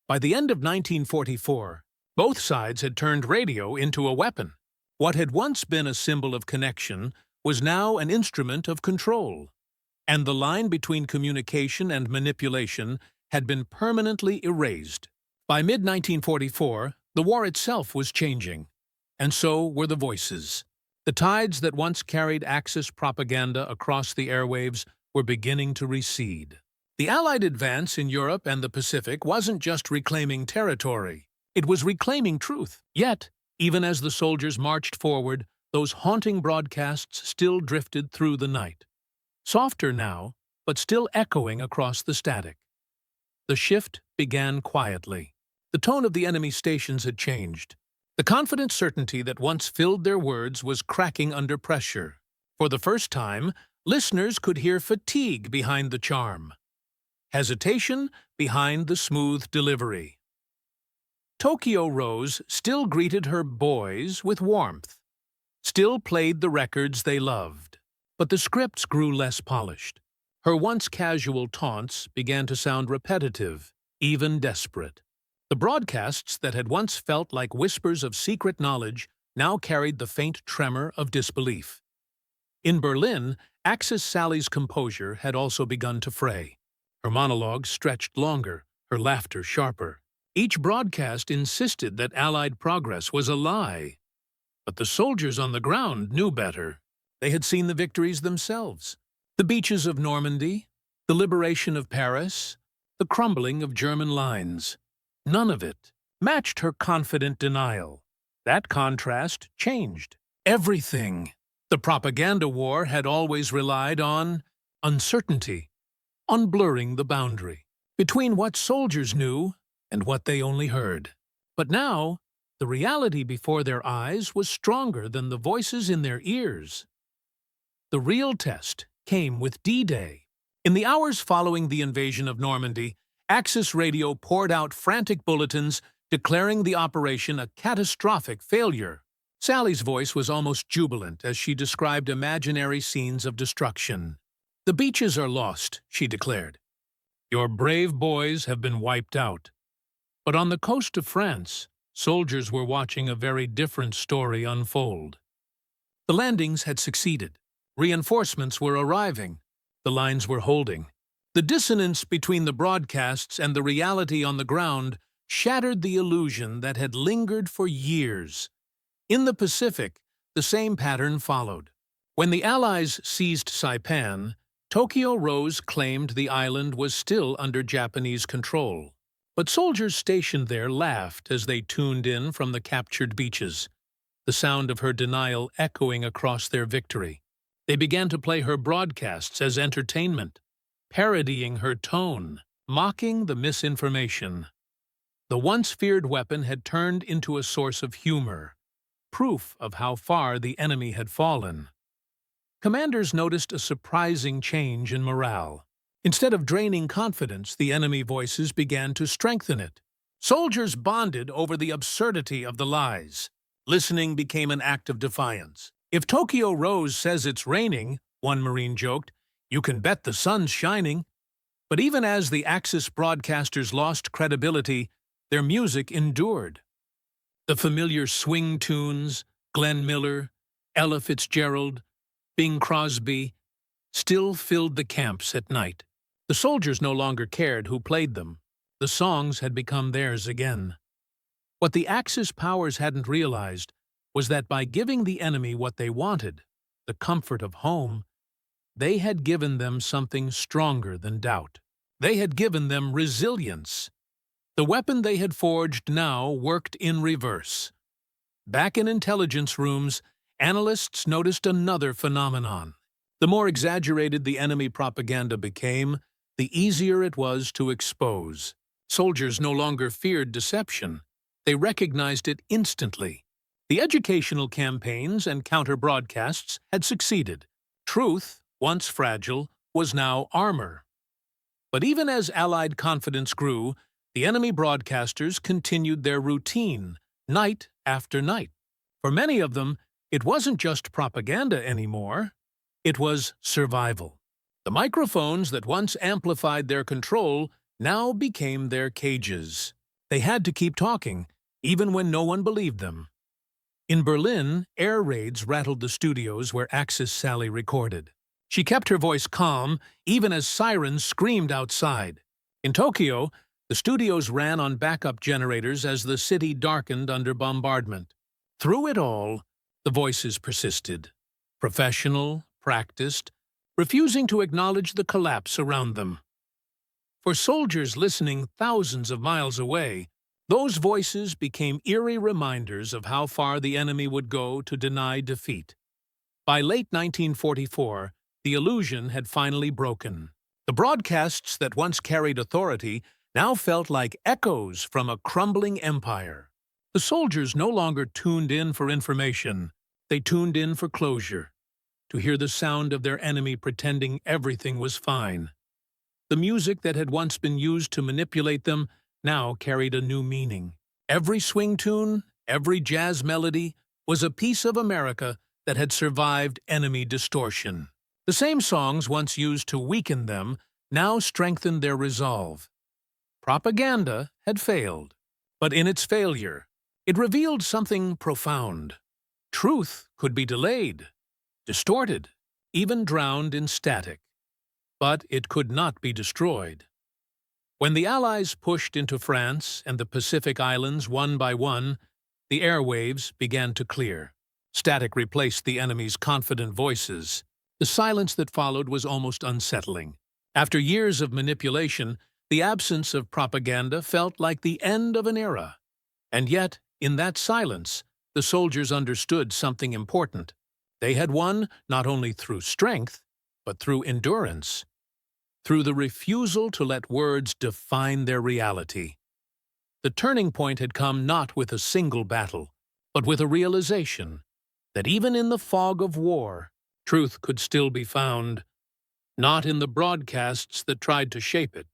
By the end of 1944, both sides had turned radio into a weapon. What had once been a symbol of connection was now an instrument of control, and the line between communication and manipulation had been permanently erased. By mid-1944, the war itself was changing, and so were the voices. The tides that once carried Axis propaganda across the airwaves were beginning to recede. The Allied advance in Europe and the Pacific wasn't just reclaiming territory. It was reclaiming truth. Yet, even as the soldiers marched forward, those haunting broadcasts still drifted through the night. Softer now, but still echoing across the static. The shift began quietly. The tone of the enemy stations had changed. The confident certainty that once filled their words was cracking under pressure. For the first time, listeners could hear fatigue behind the charm, hesitation behind the smooth delivery. Tokyo Rose still greeted her boys with warmth, still played the records they loved, but the scripts grew less polished. Her once casual taunts began to sound repetitive, even desperate. The broadcasts that had once felt like whispers of secret knowledge now carried the faint tremor of disbelief. In Berlin, Axis Sally's composure had also begun to fray. Her monologues stretched longer, her laughter sharper. Each broadcast insisted that Allied progress was a lie. But the soldiers on the ground knew better. They had seen the victories themselves. The beaches of Normandy, the liberation of Paris, the crumbling of German lines. None of it matched her confident denial. That contrast changed everything. The propaganda war had always relied on uncertainty, on blurring the boundary between what soldiers knew and what they only heard. But now, the reality before their eyes was stronger than the voices in their ears. The real test came with D-Day. In the hours following the invasion of Normandy, Axis radio poured out frantic bulletins declaring the operation a catastrophic failure. Sally's voice was almost jubilant as she described imaginary scenes of destruction. "The beaches are lost," she declared. "Your brave boys have been wiped out." But on the coast of France, soldiers were watching a very different story unfold. The landings had succeeded. Reinforcements were arriving. The lines were holding. The dissonance between the broadcasts and the reality on the ground shattered the illusion that had lingered for years. In the Pacific, the same pattern followed. When the Allies seized Saipan, Tokyo Rose claimed the island was still under Japanese control. But soldiers stationed there laughed as they tuned in from the captured beaches, the sound of her denial echoing across their victory. They began to play her broadcasts as entertainment, parodying her tone, mocking the misinformation. The once feared weapon had turned into a source of humor, proof of how far the enemy had fallen. Commanders noticed a surprising change in morale. Instead of draining confidence, the enemy voices began to strengthen it. Soldiers bonded over the absurdity of the lies. Listening became an act of defiance. "If Tokyo Rose says it's raining," one Marine joked, "you can bet the sun's shining." But even as the Axis broadcasters lost credibility, their music endured. The familiar swing tunes, Glenn Miller, Ella Fitzgerald, Bing Crosby, still filled the camps at night. The soldiers no longer cared who played them. The songs had become theirs again. What the Axis powers hadn't realized was that by giving the enemy what they wanted, the comfort of home, they had given them something stronger than doubt. They had given them resilience. The weapon they had forged now worked in reverse. Back in intelligence rooms, analysts noticed another phenomenon. The more exaggerated the enemy propaganda became, the easier it was to expose. Soldiers no longer feared deception. They recognized it instantly. The educational campaigns and counter-broadcasts had succeeded. Truth, once fragile, was now armor. But even as Allied confidence grew, the enemy broadcasters continued their routine, night after night. For many of them, it wasn't just propaganda anymore. It was survival. The microphones that once amplified their control now became their cages. They had to keep talking, even when no one believed them. In Berlin, air raids rattled the studios where Axis Sally recorded. She kept her voice calm, even as sirens screamed outside. In Tokyo, the studios ran on backup generators as the city darkened under bombardment. Through it all, the voices persisted. Professional, practiced, refusing to acknowledge the collapse around them. For soldiers listening thousands of miles away, those voices became eerie reminders of how far the enemy would go to deny defeat. By late 1944, the illusion had finally broken. The broadcasts that once carried authority now felt like echoes from a crumbling empire. The soldiers no longer tuned in for information. They tuned in for closure, to hear the sound of their enemy pretending everything was fine. The music that had once been used to manipulate them now carried a new meaning. Every swing tune, every jazz melody was a piece of America that had survived enemy distortion. The same songs once used to weaken them now strengthened their resolve. Propaganda had failed, but in its failure, it revealed something profound. Truth could be delayed, distorted, even drowned in static, but it could not be destroyed. When the Allies pushed into France and the Pacific Islands one by one, the airwaves began to clear. Static replaced the enemy's confident voices. The silence that followed was almost unsettling. After years of manipulation, the absence of propaganda felt like the end of an era. And yet, in that silence, the soldiers understood something important. They had won not only through strength, but through endurance, through the refusal to let words define their reality. The turning point had come not with a single battle, but with a realization that even in the fog of war, truth could still be found, not in the broadcasts that tried to shape it,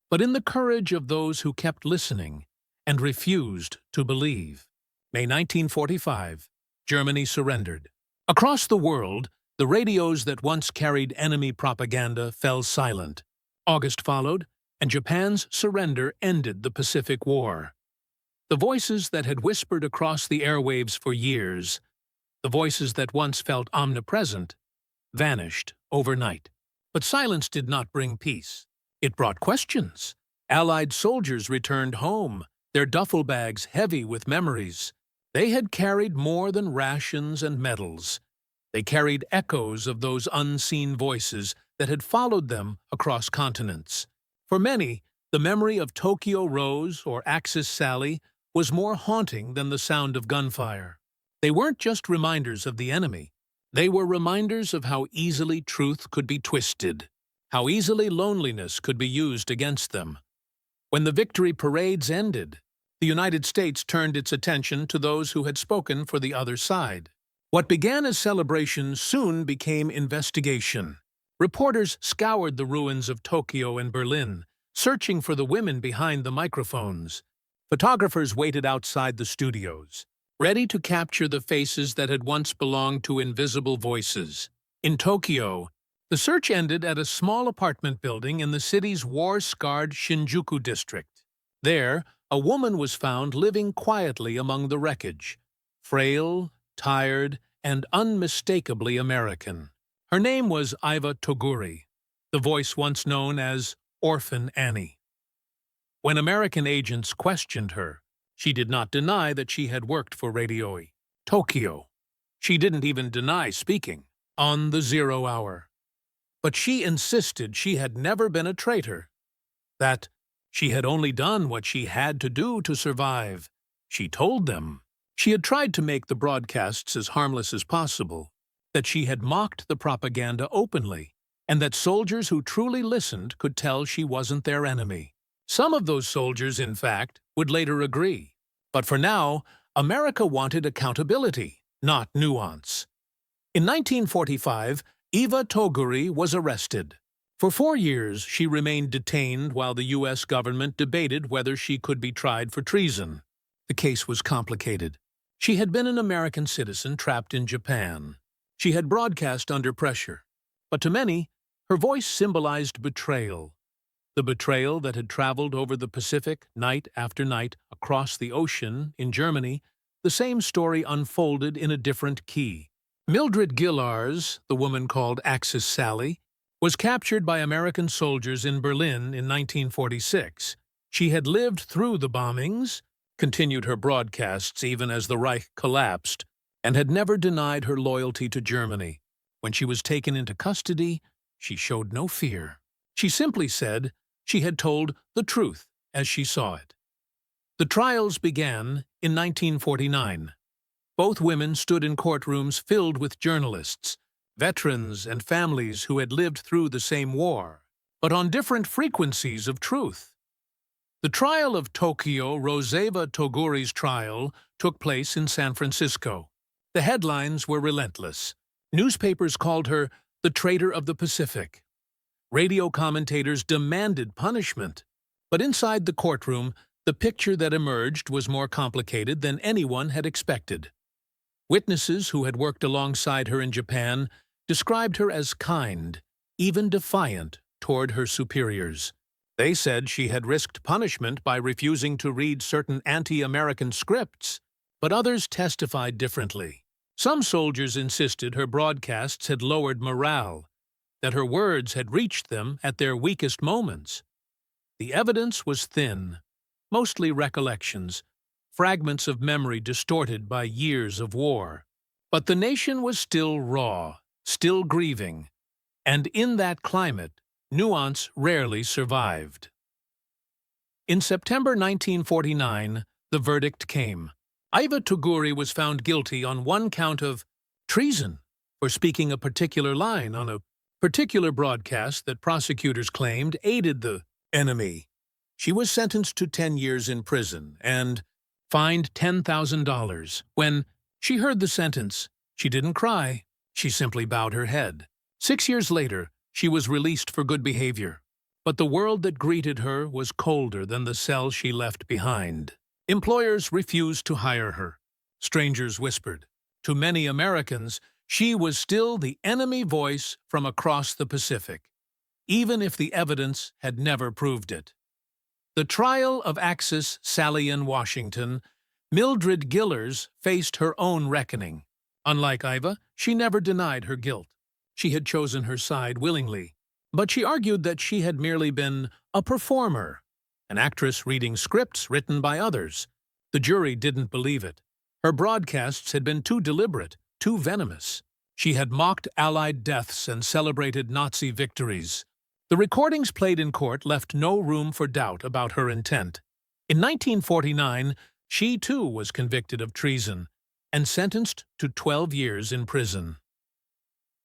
but in the courage of those who kept listening and refused to believe. May 1945, Germany surrendered. Across the world, the radios that once carried enemy propaganda fell silent. August followed, and Japan's surrender ended the Pacific War. The voices that had whispered across the airwaves for years, the voices that once felt omnipresent, vanished overnight. But silence did not bring peace. It brought questions. Allied soldiers returned home, their duffel bags heavy with memories. They had carried more than rations and medals. They carried echoes of those unseen voices that had followed them across continents. For many, the memory of Tokyo Rose or Axis Sally was more haunting than the sound of gunfire. They weren't just reminders of the enemy. They were reminders of how easily truth could be twisted, how easily loneliness could be used against them. When the victory parades ended, the United States turned its attention to those who had spoken for the other side. What began as celebration soon became investigation. Reporters scoured the ruins of Tokyo and Berlin, searching for the women behind the microphones. Photographers waited outside the studios, ready to capture the faces that had once belonged to invisible voices. In Tokyo, the search ended at a small apartment building in the city's war-scarred Shinjuku district. There, a woman was found living quietly among the wreckage, frail, tired, and unmistakably American. Her name was Iva Toguri, the voice once known as Orphan Annie. When American agents questioned her, she did not deny that she had worked for Radio Tokyo. She didn't even deny speaking on the 0 hour. But she insisted she had never been a traitor, that she had only done what she had to do to survive. She told them she had tried to make the broadcasts as harmless as possible, that she had mocked the propaganda openly, and that soldiers who truly listened could tell she wasn't their enemy. Some of those soldiers, in fact, would later agree. But for now, America wanted accountability, not nuance. In 1945, Iva Toguri was arrested. For 4 years, she remained detained while the U.S. government debated whether she could be tried for treason. The case was complicated. She had been an American citizen trapped in Japan. She had broadcast under pressure. But to many, her voice symbolized betrayal. The betrayal that had traveled over the Pacific night after night across the ocean in Germany, the same story unfolded in a different key. Mildred Gillars, the woman called Axis Sally, was captured by American soldiers in Berlin in 1946. She had lived through the bombings, continued her broadcasts even as the Reich collapsed, and had never denied her loyalty to Germany. When she was taken into custody, she showed no fear. She simply said she had told the truth as she saw it. The trials began in 1949. Both women stood in courtrooms filled with journalists, veterans and families who had lived through the same war, but on different frequencies of truth. The trial of Tokyo Roseva Toguri's trial took place in San Francisco. The headlines were relentless. Newspapers called her the traitor of the Pacific. Radio commentators demanded punishment. But inside the courtroom, the picture that emerged was more complicated than anyone had expected. Witnesses who had worked alongside her in Japan described her as kind, even defiant, toward her superiors. They said she had risked punishment by refusing to read certain anti-American scripts, but others testified differently. Some soldiers insisted her broadcasts had lowered morale, that her words had reached them at their weakest moments. The evidence was thin, mostly recollections, fragments of memory distorted by years of war. But the nation was still raw, still grieving, and in that climate, nuance rarely survived. In September 1949, the verdict came. Iva Tuguri was found guilty on one count of treason for speaking a particular line on a particular broadcast that prosecutors claimed aided the enemy. She was sentenced to 10 years in prison and fined $10,000. When she heard the sentence, she didn't cry, she simply bowed her head. 6 years later, she was released for good behavior. But the world that greeted her was colder than the cell she left behind. Employers refused to hire her. Strangers whispered. To many Americans, she was still the enemy voice from across the Pacific, even if the evidence had never proved it. The trial of Axis Sally in Washington, Mildred Gillars faced her own reckoning. Unlike Iva, she never denied her guilt. She had chosen her side willingly, but she argued that she had merely been a performer, an actress reading scripts written by others. The jury didn't believe it. Her broadcasts had been too deliberate, too venomous. She had mocked Allied deaths and celebrated Nazi victories. The recordings played in court left no room for doubt about her intent. In 1949, she too was convicted of treason and sentenced to 12 years in prison.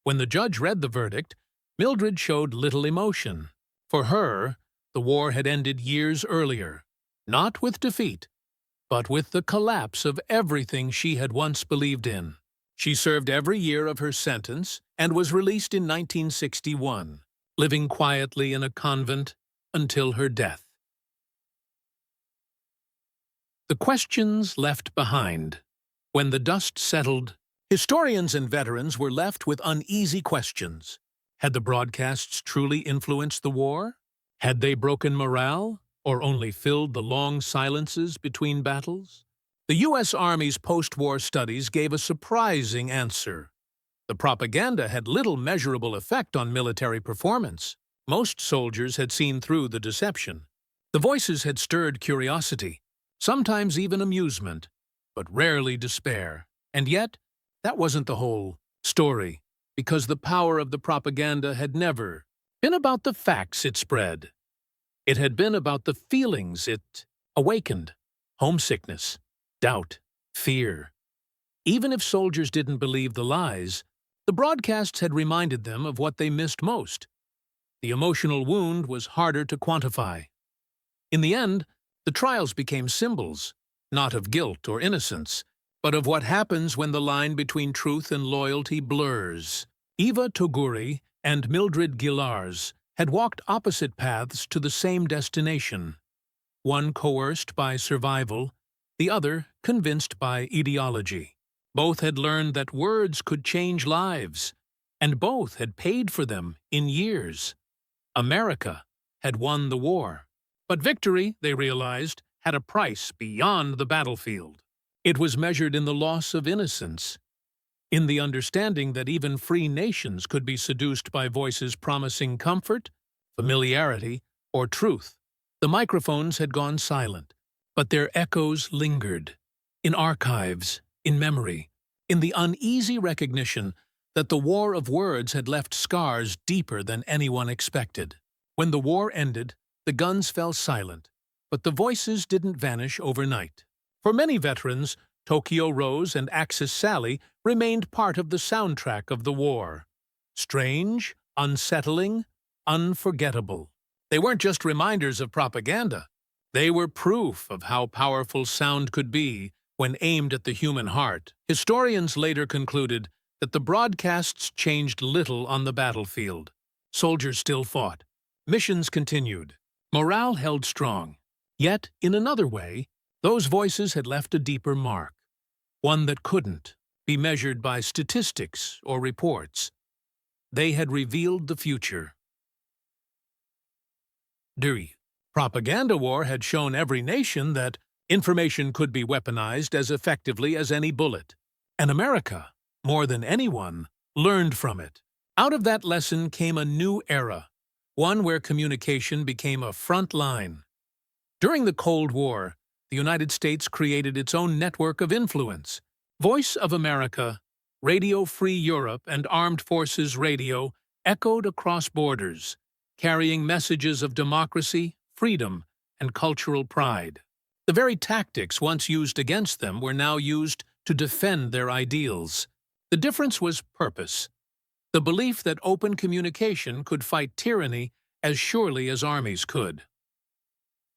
When the judge read the verdict, Mildred showed little emotion. For her, the war had ended years earlier, not with defeat, but with the collapse of everything she had once believed in. She served every year of her sentence and was released in 1961, living quietly in a convent until her death. The questions left behind. When the dust settled, historians and veterans were left with uneasy questions. Had the broadcasts truly influenced the war? Had they broken morale, or only filled the long silences between battles? The U.S. Army's post-war studies gave a surprising answer. The propaganda had little measurable effect on military performance. Most soldiers had seen through the deception. The voices had stirred curiosity, sometimes even amusement, but rarely despair. And yet, that wasn't the whole story, because the power of the propaganda had never been about the facts it spread. It had been about the feelings it awakened: homesickness, doubt, fear. Even if soldiers didn't believe the lies, the broadcasts had reminded them of what they missed most. The emotional wound was harder to quantify. In the end, the trials became symbols, not of guilt or innocence, but of what happens when the line between truth and loyalty blurs. Iva Tuguri and Mildred Gillars had walked opposite paths to the same destination, one coerced by survival, the other convinced by ideology. Both had learned that words could change lives, and both had paid for them in years. America had won the war, but victory, they realized, had a price beyond the battlefield. It was measured in the loss of innocence, in the understanding that even free nations could be seduced by voices promising comfort, familiarity, or truth. The microphones had gone silent, but their echoes lingered, in archives, in memory, in the uneasy recognition that the war of words had left scars deeper than anyone expected. When the war ended, the guns fell silent, but the voices didn't vanish overnight. For many veterans, Tokyo Rose and Axis Sally remained part of the soundtrack of the war. Strange, unsettling, unforgettable. They weren't just reminders of propaganda. They were proof of how powerful sound could be when aimed at the human heart. Historians later concluded that the broadcasts changed little on the battlefield. Soldiers still fought. Missions continued. Morale held strong. Yet, in another way, those voices had left a deeper mark, one that couldn't be measured by statistics or reports. They had revealed the future. The propaganda war had shown every nation that information could be weaponized as effectively as any bullet. And America, more than anyone, learned from it. Out of that lesson came a new era, one where communication became a front line. During the Cold War, the United States created its own network of influence. Voice of America, Radio Free Europe, and Armed Forces Radio echoed across borders, carrying messages of democracy, freedom, and cultural pride. The very tactics once used against them were now used to defend their ideals. The difference was purpose, the belief that open communication could fight tyranny as surely as armies could.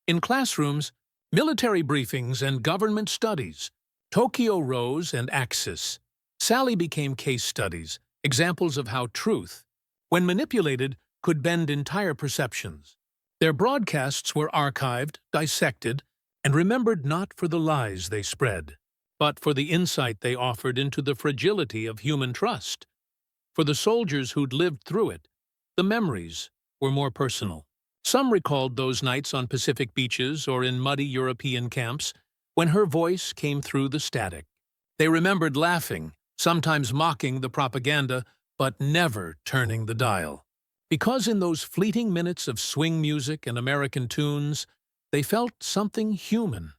In classrooms, military briefings, and government studies, Tokyo Rose and Axis, Sally became case studies, examples of how truth, when manipulated, could bend entire perceptions. Their broadcasts were archived, dissected, and remembered not for the lies they spread, but for the insight they offered into the fragility of human trust. For the soldiers who'd lived through it, the memories were more personal. Some recalled those nights on Pacific beaches or in muddy European camps when her voice came through the static. They remembered laughing, sometimes mocking the propaganda, but never turning the dial. Because in those fleeting minutes of swing music and American tunes, they felt something human,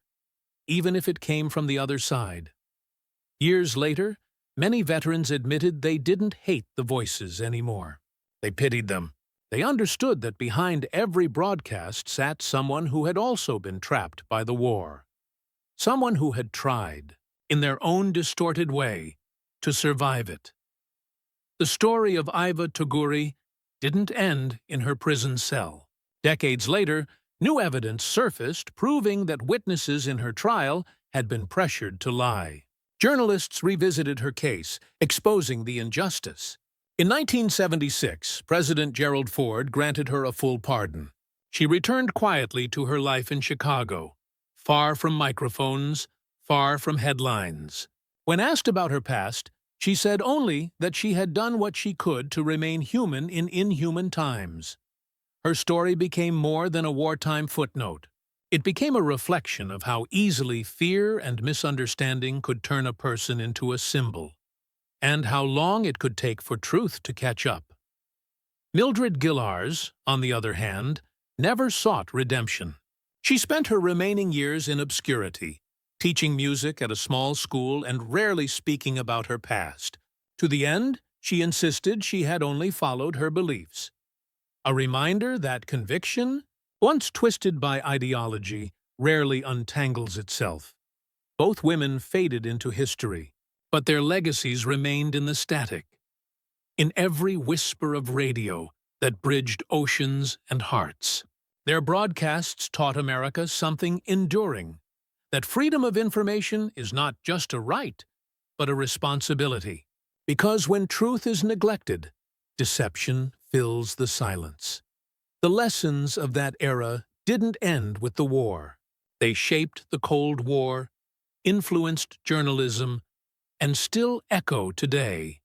even if it came from the other side. Years later, many veterans admitted they didn't hate the voices anymore. They pitied them. They understood that behind every broadcast sat someone who had also been trapped by the war. Someone who had tried, in their own distorted way, to survive it. The story of Iva Toguri didn't end in her prison cell. Decades later, new evidence surfaced proving that witnesses in her trial had been pressured to lie. Journalists revisited her case, exposing the injustice. In 1976, President Gerald Ford granted her a full pardon. She returned quietly to her life in Chicago, far from microphones, far from headlines. When asked about her past, she said only that she had done what she could to remain human in inhuman times. Her story became more than a wartime footnote. It became a reflection of how easily fear and misunderstanding could turn a person into a symbol, and how long it could take for truth to catch up. Mildred Gillars, on the other hand, never sought redemption. She spent her remaining years in obscurity, teaching music at a small school and rarely speaking about her past. To the end, she insisted she had only followed her beliefs. A reminder that conviction, once twisted by ideology, rarely untangles itself. Both women faded into history, but their legacies remained in the static, in every whisper of radio that bridged oceans and hearts. Their broadcasts taught America something enduring, that freedom of information is not just a right, but a responsibility. Because when truth is neglected, deception fills the silence. The lessons of that era didn't end with the war. They shaped the Cold War, influenced journalism, and still echo today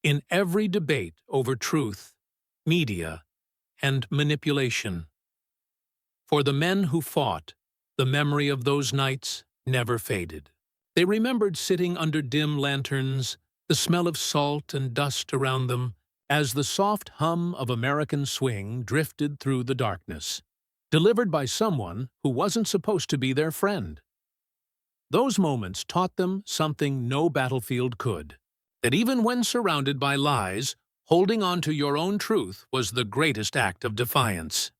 in every debate over truth, media, and manipulation. For the men who fought, the memory of those nights never faded. They remembered sitting under dim lanterns, the smell of salt and dust around them, as the soft hum of American swing drifted through the darkness, delivered by someone who wasn't supposed to be their friend. Those moments taught them something no battlefield could, that even when surrounded by lies, holding on to your own truth was the greatest act of defiance.